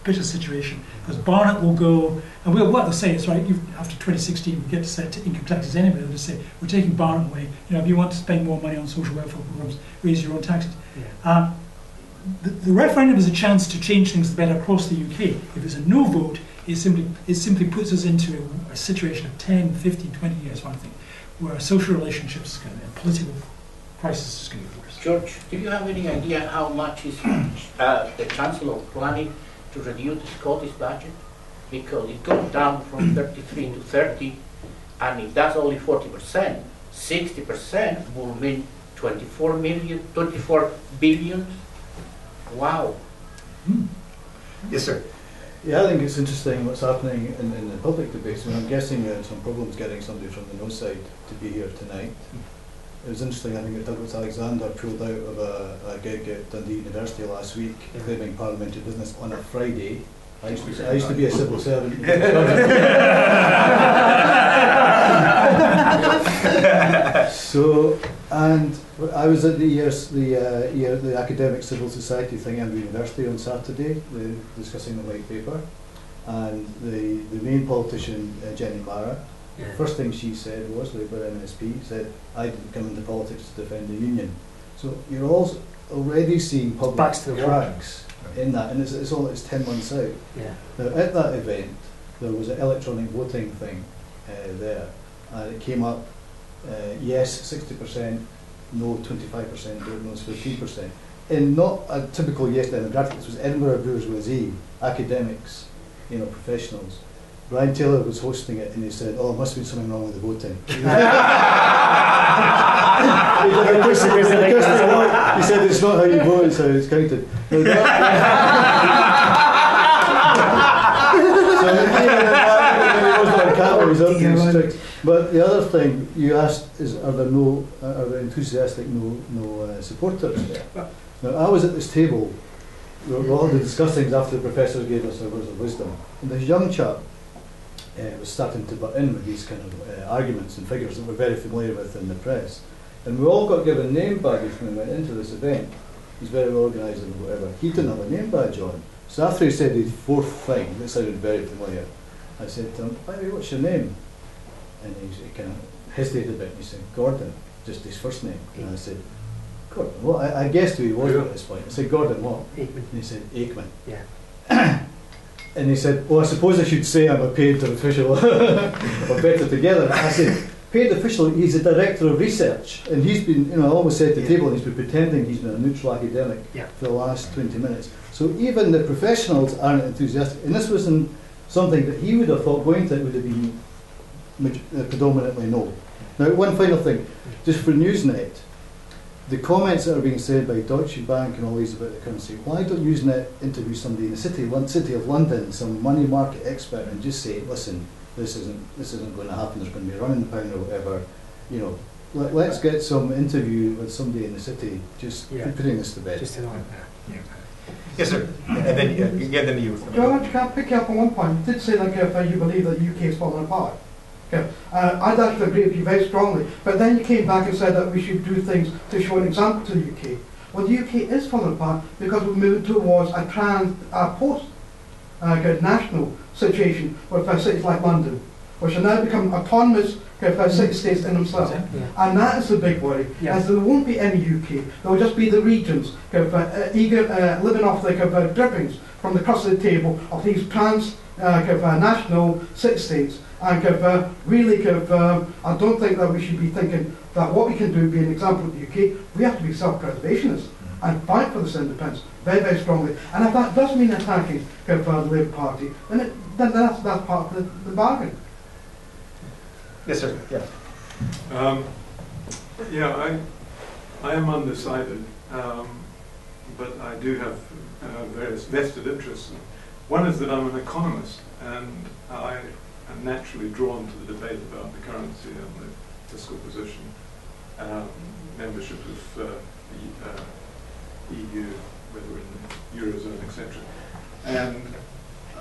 bitter situation. Because Barnett will go, and what they'll say is, right, after 2016 we get to set income taxes anyway, they'll just say, we're taking Barnett away, if you want to spend more money on social welfare programs, raise your own taxes. Yeah. The referendum is a chance to change things better across the UK. If it's a no vote, it simply puts us into a situation of 10, 15, 20 years, I think, where social relationships and political crisis is going to be worse. George, do you have any idea how much is the Chancellor planning to reduce the Scottish budget? Because it goes down from 33 to 30, and if that's only 40%, 60% will mean 24 billion. Wow. Yes, sir. Yeah, I think it's interesting what's happening in the public debates. I'm guessing some problems getting somebody from the no side to be here tonight. It was interesting, I think, that Douglas Alexander pulled out of a gig at Dundee University last week, claiming parliamentary business on a Friday. I used to be a civil servant. So, and I was at the academic civil society thing at the university on Saturday, discussing the white paper, and the main politician, Jenny Marra, the first thing she said was, Labour MSP, said, I didn't come into politics to defend the union. So you're already seeing public cracks in that, and it's 10 months out. Yeah. Now, at that event, there was an electronic voting thing there, and it came up, yes, 60%, no, 25%, don't know, 15%. In not a typical yes demographic, this was Edinburgh bourgeoisie, academics, professionals. Brian Taylor was hosting it, and he said, "Oh, there must be something wrong with the voting." He said, "It's not how you vote; it's how it's counted." But the other thing you asked is, are there enthusiastic no supporters there? Now, I was at this table. We were all discussing after the professors gave us their words of wisdom, and this young chap was starting to butt in with these kind of arguments and figures that we're very familiar with in the press. And we all got given name badges when we went into this event. he's very well organised and whatever. He didn't have a name badge on. So after he said his fourth thing, that sounded very familiar, I said to him, by the way, what's your name? And he kind of hesitated a bit and he said, Gordon, just his first name. And I said, Gordon, well, I guessed who he was at this point. I said, Gordon what? Aikman. And he said, Aikman. Yeah. And he said, well, I suppose I should say I'm a paid official, or better together. I said, paid official, he's a director of research, and he's been, you know, I almost said to the table, and he's been pretending he's been a neutral academic for the last 20 minutes. So even the professionals aren't enthusiastic, and this wasn't something that he would have thought going to it would have been predominantly no. Now, one final thing, just for Newsnet, the comments that are being said by Deutsche Bank and all these about the currency, why don't Newsnet interview somebody in the city of London, some money market expert, and just say, listen, this isn't going to happen, there's going to be a run in the pound or whatever, you know, let's get some interview with somebody in the city, just putting this to bed. Just to know. Yes, sir. And then, then you. George, can I pick you up on one point? You did say that you believe that the UK is falling apart. Okay. I'd actually agree with you very strongly, but then you came back and said that we should do things to show an example to the UK. Well, the UK is falling apart because we're moving towards a post-national situation with cities like London, which are now becoming autonomous city-states in themselves. And that is the big worry, as there won't be any UK, there will just be the regions living off the drippings from the crust of the table of these national city-states. And really, I don't think that we should be thinking that what we can do, be an example of the UK, we have to be self-preservationists and fight for this independence very, very strongly. And if that does mean attacking the Labour Party, then that's part of the bargain. Yes, sir. Yeah. I am undecided, but I do have various vested interests. One is that I'm an economist, and I am naturally drawn to the debate about the currency and the fiscal position, membership of the EU, whether in the Eurozone, etc. And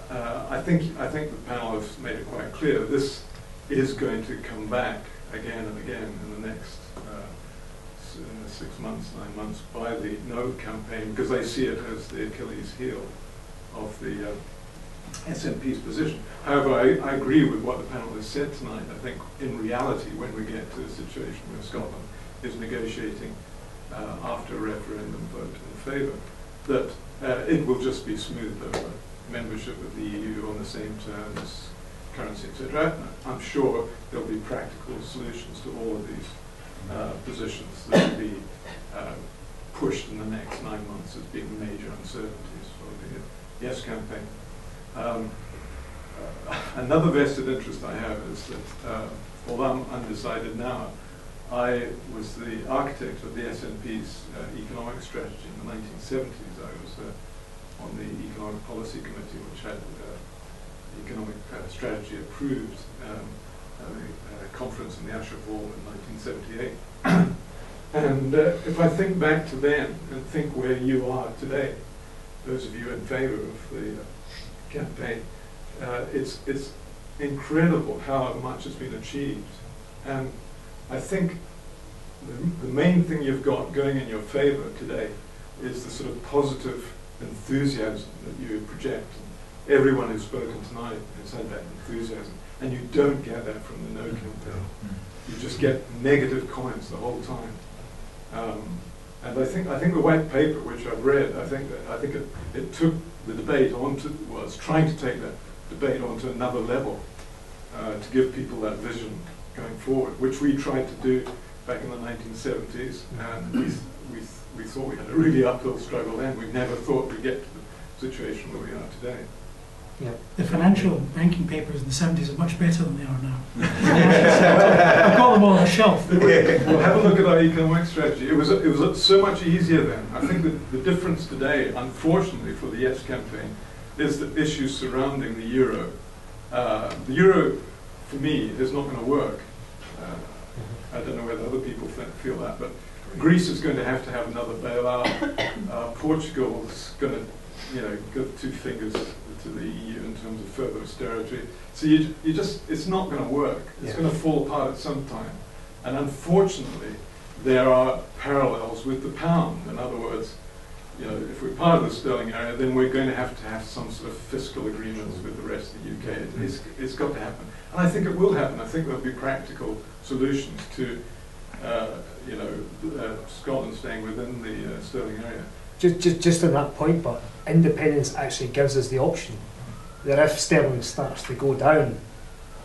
I think the panel has made it quite clear this is going to come back again and again in the next 6 months, 9 months by the No campaign, because they see it as the Achilles heel of the SNP's position. However, I agree with what the panel has said tonight. I think in reality, when we get to a situation where Scotland is negotiating after a referendum vote in favour, that it will just be smoothed over membership of the EU on the same terms, currency, etc. I'm sure there'll be practical solutions to all of these positions that will be pushed in the next 9 months as being major uncertainties for the Yes campaign. Another vested interest I have is that, although I'm undecided now, I was the architect of the SNP's economic strategy in the 1970s. I was on the Economic Policy Committee, which had economic strategy approved at a conference in the Usher Hall in 1978. And if I think back to then and think where you are today, those of you in favour of the campaign, it's incredible how much has been achieved. And I think the main thing you've got going in your favour today is the sort of positive enthusiasm that you project. Everyone who's spoken tonight has had that enthusiasm, and you don't get that from the No campaign. You just get negative comments the whole time. And I think the white paper, which I've read, I think it took the debate was trying to take that debate onto another level to give people that vision going forward, which we tried to do back in the 1970s, and we thought we had a really uphill struggle then. We never thought we'd get to the situation where we are today. Yeah. The financial banking papers in the 70s are much better than they are now. I've got them all on a shelf. Well, have a look at our economic strategy. It was so much easier then. I think that the difference today, unfortunately for the Yes campaign, is the issues surrounding the euro. The euro, for me, is not going to work. I don't know whether other people feel that, but Greece is going to have another bailout. Portugal's going to, give 2 fingers to the EU in terms of further austerity. So it's not going to work. It's going to fall apart at some time. And unfortunately, there are parallels with the pound. In other words, you know, if we're part of the sterling area, then we're going to have some sort of fiscal agreements with the rest of the UK. It's got to happen. And I think it will happen. I think there'll be practical solutions to, you know, Scotland staying within the sterling area. Just on that point, but independence actually gives us the option that if sterling starts to go down,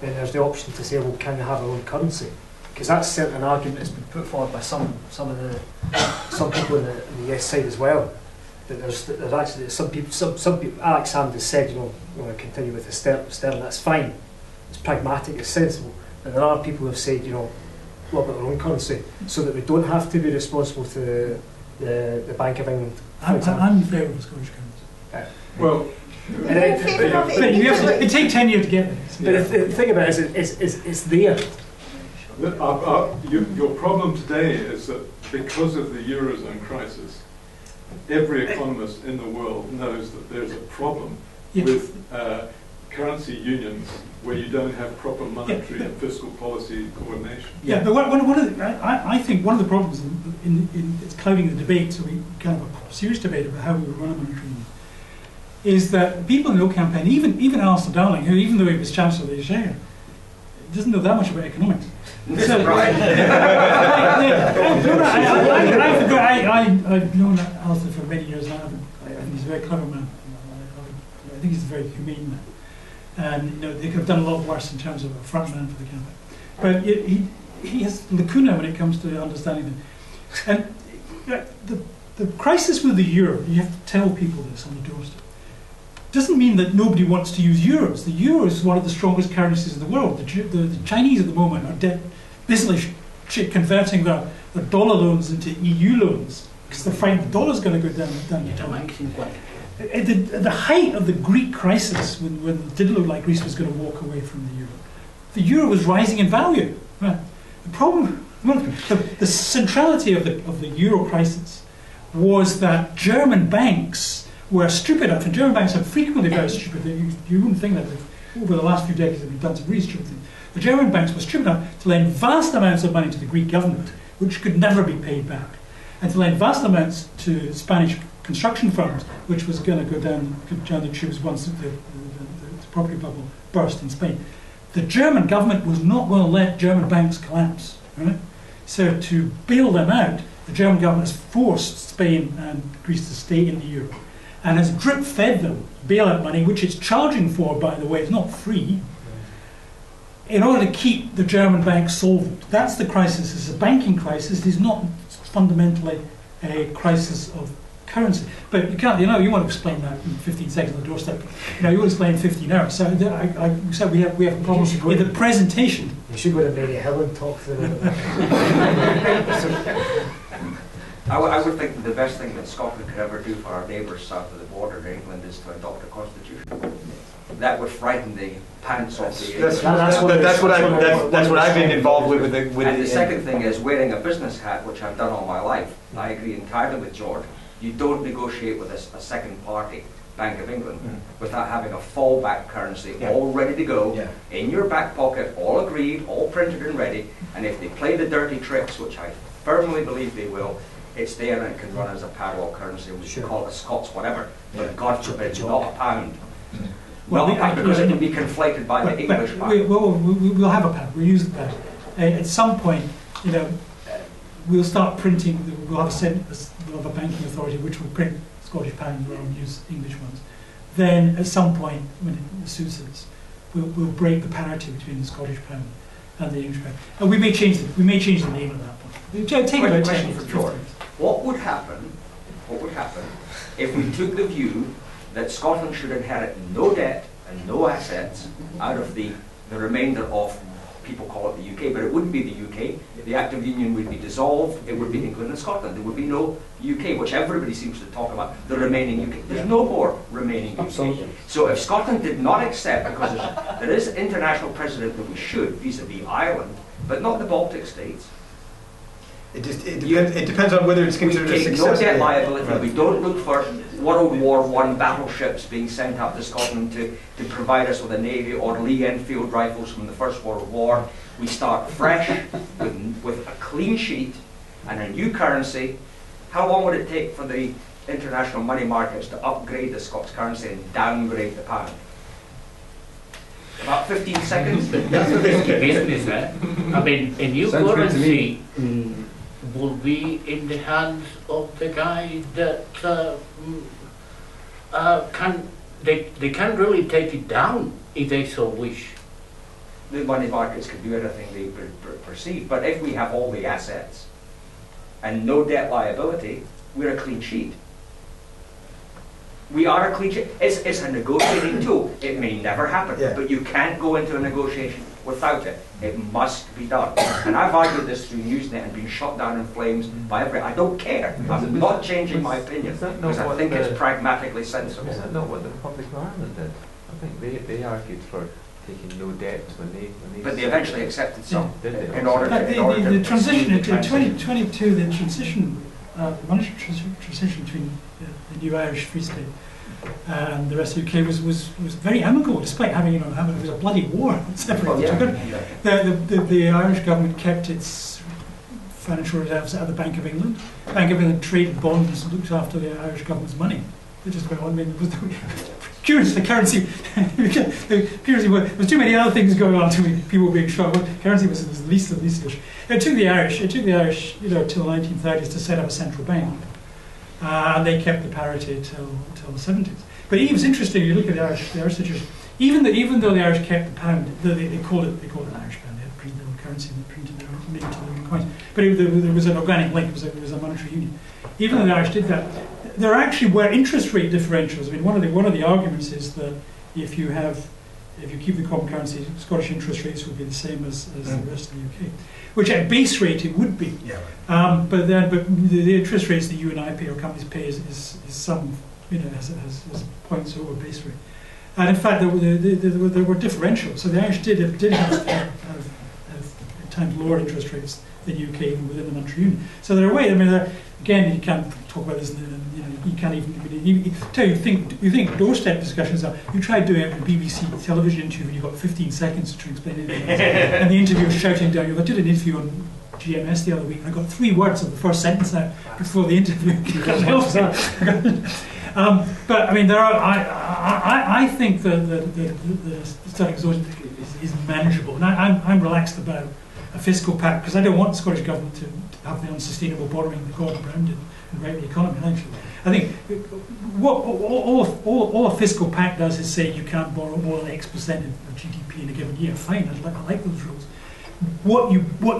then there's the option to say, well, can we have our own currency? Because that's certainly an argument that's been put forward by some people in the yes side as well. That there's actually some people. Alex Salmond has said, you know, we want to continue with the sterling. That's fine. It's pragmatic. It's sensible. But there are people who have said, you know, what about our own currency, so that we don't have to be responsible to the Bank of England. I'm in favour of the Scottish currency. Well, it takes 10 years to get there. But the thing about it is it's there. Your problem today is that because of the Eurozone crisis, every economist in the world knows that there's a problem with currency unions where you don't have proper monetary and fiscal policy coordination. Yeah, but I think one of the problems it's clouding the debate, so we kind of have a serious debate about how we run a monetary union, is that people in the campaign, even Alistair Darling, who even though he was Chancellor of the Shire, doesn't know that much about economics. So, right. I've known Alistair for many years now. I think he's a very clever man. I think he's a very humane man. And you know, they could have done a lot worse in terms of a front man for the campaign. But he has lacuna when it comes to understanding them. And the crisis with the euro, you have to tell people this on the doorstep, doesn't mean that nobody wants to use euros. The euro is one of the strongest currencies in the world. The Chinese at the moment are basically converting their dollar loans into EU loans because they're frightened the dollar's going to go down the tunnel. At the height of the Greek crisis, when it did look like Greece was going to walk away from the euro was rising in value. Right. The problem, the centrality of the euro crisis was that German banks were stupid enough, and German banks are frequently very stupid. You wouldn't think that over the last few decades they've done some really stupid things. The German banks were stupid enough to lend vast amounts of money to the Greek government, which could never be paid back, and to lend vast amounts to Spanish construction firms, which was going to go down the tubes once the property bubble burst in Spain. The German government was not going to let German banks collapse. Right? So to bail them out, the German government has forced Spain and Greece to stay in the euro, and has drip-fed them bailout money, which it's charging for, by the way, it's not free, in order to keep the German banks solvent. That's the crisis. It's a banking crisis. It's not fundamentally a crisis of currency. But you can't, you want to explain that in 15 seconds on the doorstep. You want to explain in 15 hours. So I said we have a problem with the presentation. You should go to Mary Hill and talk to them. I would think the best thing that Scotland could ever do for our neighbours south of the border in England is to adopt a constitution. That would frighten the pants off the English. That's what I've been involved with. And the second thing is wearing a business hat, which I've done all my life. I agree entirely with George. You don't negotiate with a second party, Bank of England, without having a fallback currency all ready to go, in your back pocket, all agreed, all printed and ready. And if they play the dirty tricks, which I firmly believe they will, it's there and it can run as a parallel currency. We should call it a Scots whatever, but God forbid, not a pound. Well, because it can be conflated by the English pound. We'll have a pound. We'll use the pound. At some point, we'll start printing. We'll have a banking authority which will print Scottish pounds rather than use English ones. Then, at some point, when it suits us, we'll break the parity between the Scottish pound and the English pound. And we may change the name at that point. Take about 10 years. What would happen if we took the view that Scotland should inherit no debt and no assets out of the remainder of, people call it the UK, but it wouldn't be the UK. The Act of Union would be dissolved. It would be England and Scotland. There would be no UK, which everybody seems to talk about, the remaining UK. There's no more remaining UK. Absolutely. So if Scotland did not accept, because there is international precedent that we should, vis-a-vis Ireland, but not the Baltic states, it depends on whether it's considered a success. We take no debt liability. Right. We don't look for World War I battleships being sent up to Scotland to provide us with a navy or Lee Enfield rifles from the First World War. We start fresh with a clean sheet and a new currency. How long would it take for the international money markets to upgrade the Scots currency and downgrade the pound? About 15 seconds? That's a risky business, eh? I mean, a new Sounds good to me. currency will be in the hands of the guy that they can really take it down if they so wish. The money markets can do anything they perceive, but if we have all the assets and no debt liability, we're a clean sheet. We are a clean sheet. It's a negotiating tool. It may never happen, but you can't go into a negotiation without it. It must be done. And I've argued this through Newsnet and been shot down in flames by everyone. I don't care. I'm not changing my opinion because I think it's pragmatically sensible. Is that not what the Republic of Ireland did? I think they argued for taking no debt when they but they eventually accepted some did they? in order to the transition in 2022, the transition, monetary transition between the new Irish Free State and the rest of the UK was very amicable, despite having it was a bloody war that separated the two. The Irish government kept its financial reserves at the Bank of England. The Bank of England traded bonds and looked after the Irish government's money. They just went on. I mean, curiously, the currency. Curiously, there was too many other things going on to me. People being shocked. Currency was the least of the issue. It took the Irish, till the 1930s to set up a central bank, and they kept the parity till the 70s. But it was interesting. You look at the Irish situation. Even though the Irish kept the pound, they called it an Irish pound. They had printed their own currency and they printed their own coins. But there was an organic link. It was a monetary union. Even though the Irish did that, there actually were interest rate differentials. I mean, one of the arguments is that if you keep the common currency, Scottish interest rates will be the same as the rest of the UK, which at base rate it would be. Yeah. But the interest rates that you and I pay or companies pay is some, has points over base rate. And in fact, there were differentials. So the Irish did have at times lower interest rates than UK even within the monetary union. So there are ways. I mean, again, you can't talk about this. You can't even. You think doorstep discussions are. You tried doing it on a BBC television interview. You got 15 seconds to explain it, and the interviewer shouting down. I did an interview on GMS the other week, and I got 3 words of the first sentence out before the interview. But I mean, there are. I think the starting zone is manageable, and I'm relaxed about a fiscal pact because I don't want the Scottish government to have the unsustainable borrowing that Gordon Brown did and wreck the economy. I think what all a fiscal pact does is say you can't borrow more than X% of GDP in a given year. Fine, I like those rules. What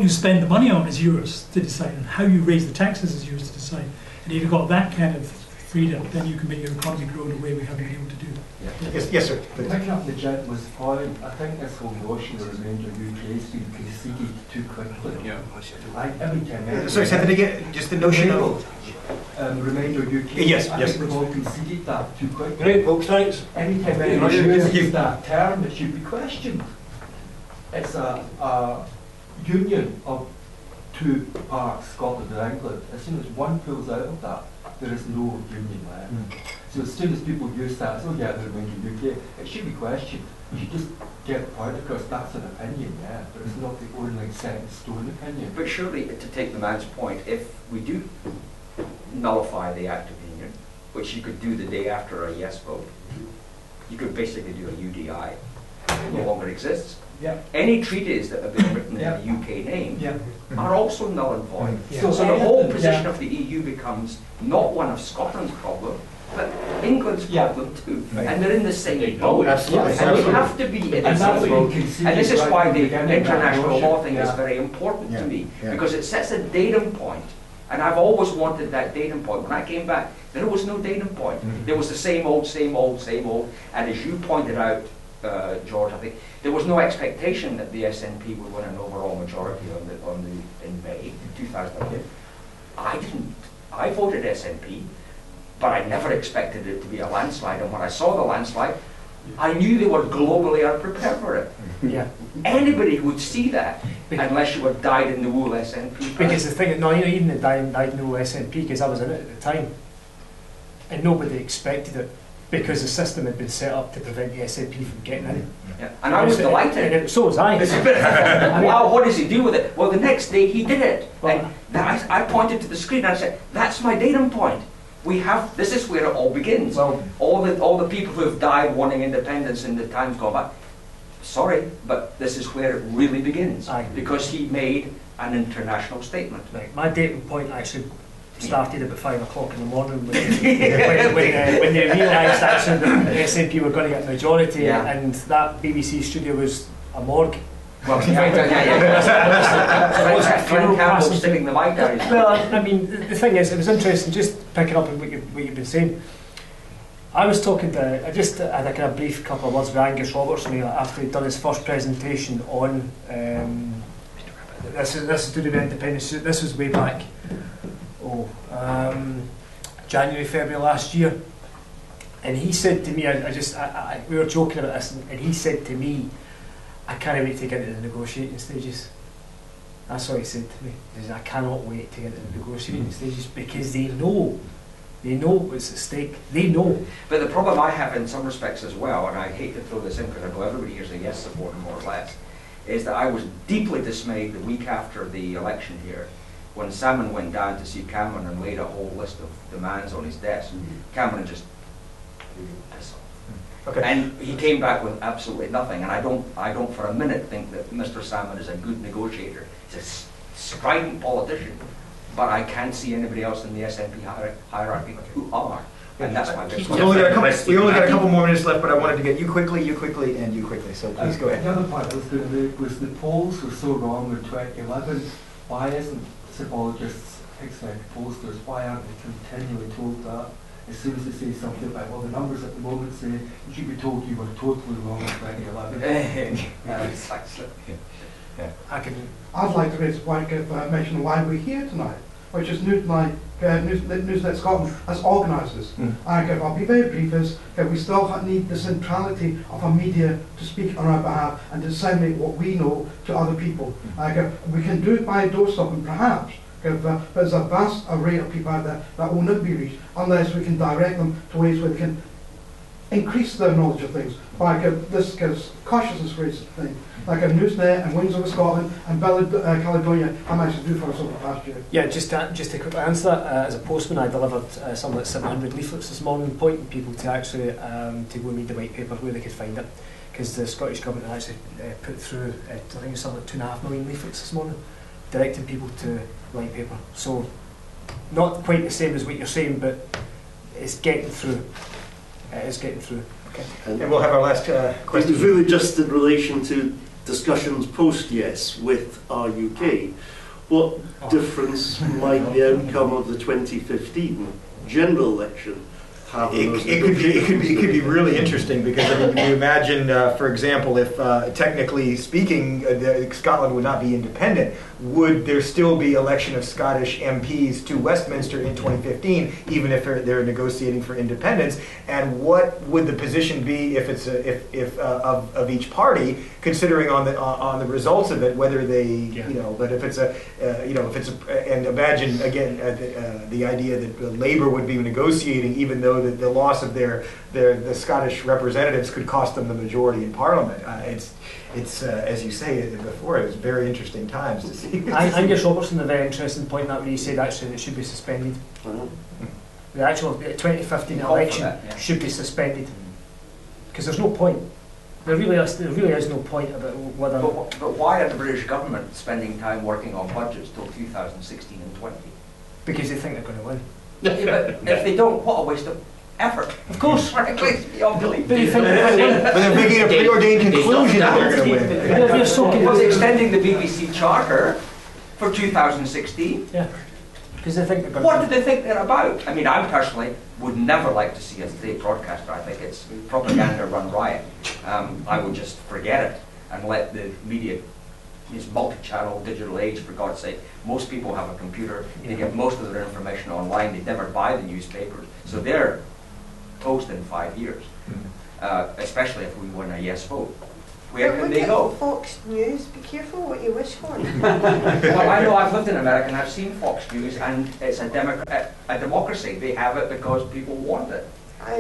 you spend the money on is yours to decide, and how you raise the taxes is yours to decide. And if you've got that kind of freedom, then you can make your economy grow in a way we haven't been able to do. Yes, sir. Picking up the gentleman's point, I think this whole notion of the remainder of UK has been conceded too quickly. Yeah. Every time. Sorry, say that again. Just the notion of remainder of UK. Yes, I think we've all conceded that too quickly. Great, folks, thanks. Any time anyone uses that term, it should be questioned. It's a union of 2 parts, Scotland and England. As soon as one pulls out of that, there is no union left. So as soon as people use that, the remainder of UK, it should be questioned. You should just get the point across. That's an opinion, but it's not the only set in stone opinion. But surely, to take the man's point, if we do nullify the Act of Union, which you could do the day after a yes vote, you could basically do a UDI. It no longer exists. Any treaties that have been written in the UK name are also null and void. So the whole position of the EU becomes not one of Scotland's problem, but England's problem too. And they're in the same boat. Absolutely. And they have to be in the same boat. And this is why the international law thing is very important to me, because it sets a datum point. And I've always wanted that datum point. When I came back, there was no datum point. There was the same old, same old, same old. And as you pointed out, George, I think there was no expectation that the SNP would win an overall majority in May 2008. I voted SNP, but I never expected it to be a landslide. And when I saw the landslide, I knew they were globally unprepared for it. Anybody would see that unless you were dyed-in-the-wool SNP. Because the thing, even the dyed-in-the-wool SNP, because I was in it at the time, and nobody expected it. Because the system had been set up to prevent the SNP from getting in. And I was delighted. And so was I. Wow, what does he do with it? Well, the next day he did it. And I pointed to the screen and I said, that's my datum point. This is where it all begins. Well, all the people who have died wanting independence in the times gone by. Sorry, but this is where it really begins. Aye. Because he made an international statement. right, my dating point actually started about 5 o'clock in the morning when they realised actually that the SNP were going to get a majority, Yeah. and that BBC studio was a morgue. Well, Frank Campbell sticking the mic down. Well, I mean, the thing is, it was interesting just picking up on what you've been saying. I was talking to, I just had a kind of brief couple of words with Angus Robertson after he'd done his first presentation on, this is to do with independence. This was way back, January, February last year. And he said to me, we were joking about this, and he said to me, I can't wait to get into the negotiating stages. That's what he said to me. He said, I cannot wait to get into the negotiating stages because they know what's at stake. They know. But the problem I have in some respects as well, and I hate to throw this in because I know everybody here's a yes supporter more or less, is that I was deeply dismayed the week after the election here when Salmon went down to see Cameron and laid a whole list of demands on his desk. Cameron just piss off. Okay. And he came back with absolutely nothing. And I don't for a minute think that Mr. Salmon is a good negotiator. He's a strident politician, but I can't see anybody else in the SNP hierarchy who are. And that's my big We only got a couple more minutes left, but I wanted to get you quickly, and you quickly. So please go ahead. The other part was the polls were so wrong in 2011. Why isn't psychologists expect pollsters? Why aren't they continually told that? As soon as they say something about, well, the numbers at the moment say you should be told you were totally wrong in 2011. I'd like to raise a point of mention why we're here tonight, which is Newsnet Scotland as organisers. I'll be very brief, is we still need the centrality of our media to speak on our behalf and disseminate what we know to other people. We can do it by doorstep, perhaps, but there's a vast array of people out there that will not be reached unless we can direct them to ways where they can increase their knowledge of things. Like this cautiousness raising thing, like a Newsnet and Wings Over Scotland and Caledonia, I managed to do for us over the past year. Yeah, just to quickly answer that, as a postman I delivered something like 700 leaflets this morning, pointing people to actually to go and read the white paper where they could find it, because the Scottish Government had actually put through, I think it's something like 2.5 million leaflets this morning, directing people to the white paper. So, not quite the same as what you're saying, but it's getting through. It is getting through. Okay. And we'll have our last question. It was really just in relation to discussions post-yes with RUK. What difference might the outcome of the 2015 general election have? It could be really interesting, because I mean, you imagine, for example, if technically speaking, Scotland would not be independent, would there still be election of Scottish MPs to Westminster in 2015, even if they're negotiating for independence? And what would the position be if it's of each party, considering on the results of it, whether they but if it's and imagine again the idea that Labour would be negotiating, even though the loss of the Scottish representatives could cost them the majority in Parliament. It's as you say before, it was very interesting times to see. Angus Robertson had a very interesting point that when he said actually it should be suspended. The actual 2015 election should be suspended, because there's no point. There really is no point about whether. But why are the British government spending time working on budgets till 2016 and 20? Because they think they're going to win. But if they don't, what a waste of effort. Of course. Frankly, it's beyond belief. But they're making a preordained conclusion that they're going to win. Was extending the BBC charter for 2016? Yeah. Because they think they're going What do they think they're about? I mean, I personally would never like to see a state broadcaster. I think it's propaganda run riot. I would just forget it and let the media, this multi-channel digital age, for God's sake. Most people have a computer. They get most of their information online. They never buy the newspapers. So they're toast in 5 years, especially if we win a yes vote. Where can they go? Fox News, be careful what you wish for. Well, I know, I've lived in America and I've seen Fox News, and it's a democracy. They have it because people want it.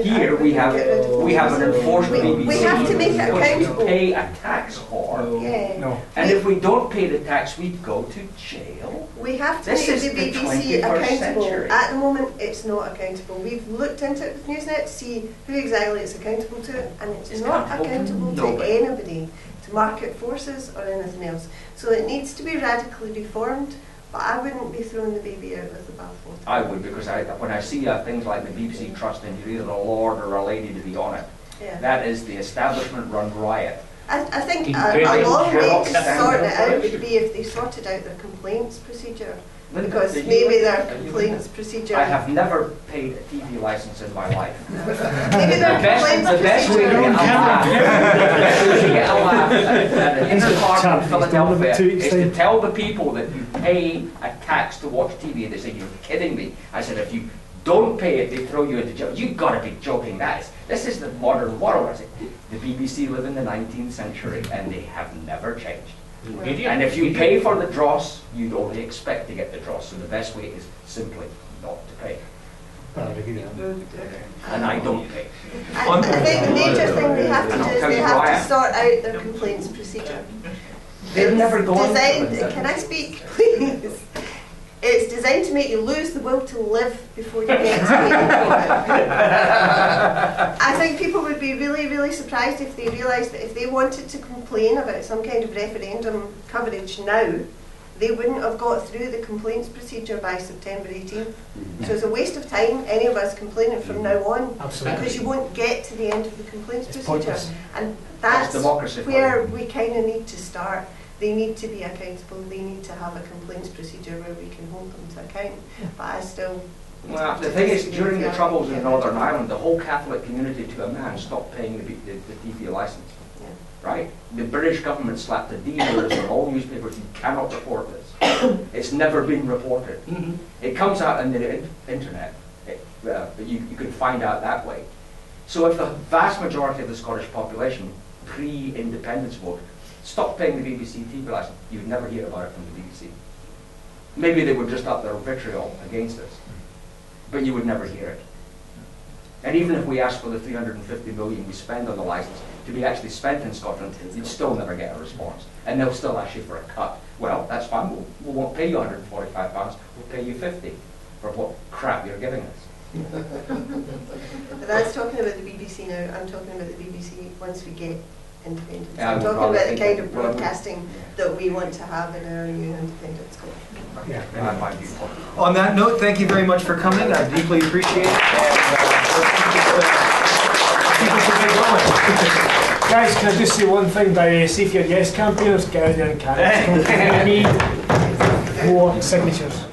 Here we have an enforced BBC. We have to make it accountable. To pay a tax for. Yeah. No. And if we don't pay the tax, we go to jail. We have to This make is the the BBC 21st accountable. century. At the moment, it's not accountable. We've looked into it with Newsnet to see who exactly it's accountable to, and it's not accountable to nobody. anybody, to market forces or anything else. So it needs to be radically reformed, but I wouldn't be throwing the baby out with the bathwater. I would, because when I see things like the BBC Trust and you're either a lord or a lady to be on it, Yeah. that is the establishment-run riot. I think Very a long way cannot to stand sort it up out for it. would be if they sorted out their complaints procedure. Linda, Because did you maybe look their at- have you complaints looked procedure. at- I have never paid a TV license in my life. Maybe their complaints The best way to procedure. get a laugh, the best way to get a laugh at an interpark in He's Philadelphia done it is to tell the people that you pay a tax to watch TV, and they say, "You're kidding me." I said, "If you don't pay it, they throw you into jail." You've got to be joking. This is the modern world. I said, the BBC live in the 19th century, and they have never changed. And if you pay for the dross, you'd only expect to get the dross. So the best way is simply not to pay. And I don't pay. I think the major thing they have to And do I'll is tell they you have why. to sort out their complaints procedure. They've never gone designed, through it. can I speak, please? It's designed to make you lose the will to live before you get to it. I think people would be really, really surprised if they realised that if they wanted to complain about some kind of referendum coverage now, they wouldn't have got through the complaints procedure by September 18th. So it's a waste of time, any of us complaining from now on, Absolutely. because you won't get to the end of the complaints It's procedure. pointless. And That's that's democracy for where you. we kind of need to start. They need to be accountable, they need to have a complaints procedure where we can hold them to account. But I still... Well, the thing is, during the Troubles in Northern Ireland, the whole Catholic community to a man stopped paying the TV license. Yeah. Right? The British government slapped a D-word on all newspapers. You cannot report this. It's never been reported. It comes out on the internet, but you can find out that way. So if the vast majority of the Scottish population, pre-independence vote, stopped paying the BBC TV license, you'd never hear about it from the BBC. Maybe they would just up their vitriol against us, but you would never hear it. And even if we asked for the 350 million we spend on the license to be actually spent in Scotland, you'd still never get a response. And they'll still ask you for a cut. Well, that's fine, we won't pay you £145, we'll pay you 50 for what crap you're giving us. But that's talking about the BBC now. I'm talking about the BBC once we get independence. Yeah, I I'm would talking rather about the think kind that- of broadcasting that we want to have in our new independent Scotland. That's my viewpoint. On that note, thank you very much for coming. I deeply appreciate it. Guys, can I just say one thing by Safe Your Yes campaigners? Get out there and canvass. We need more signatures.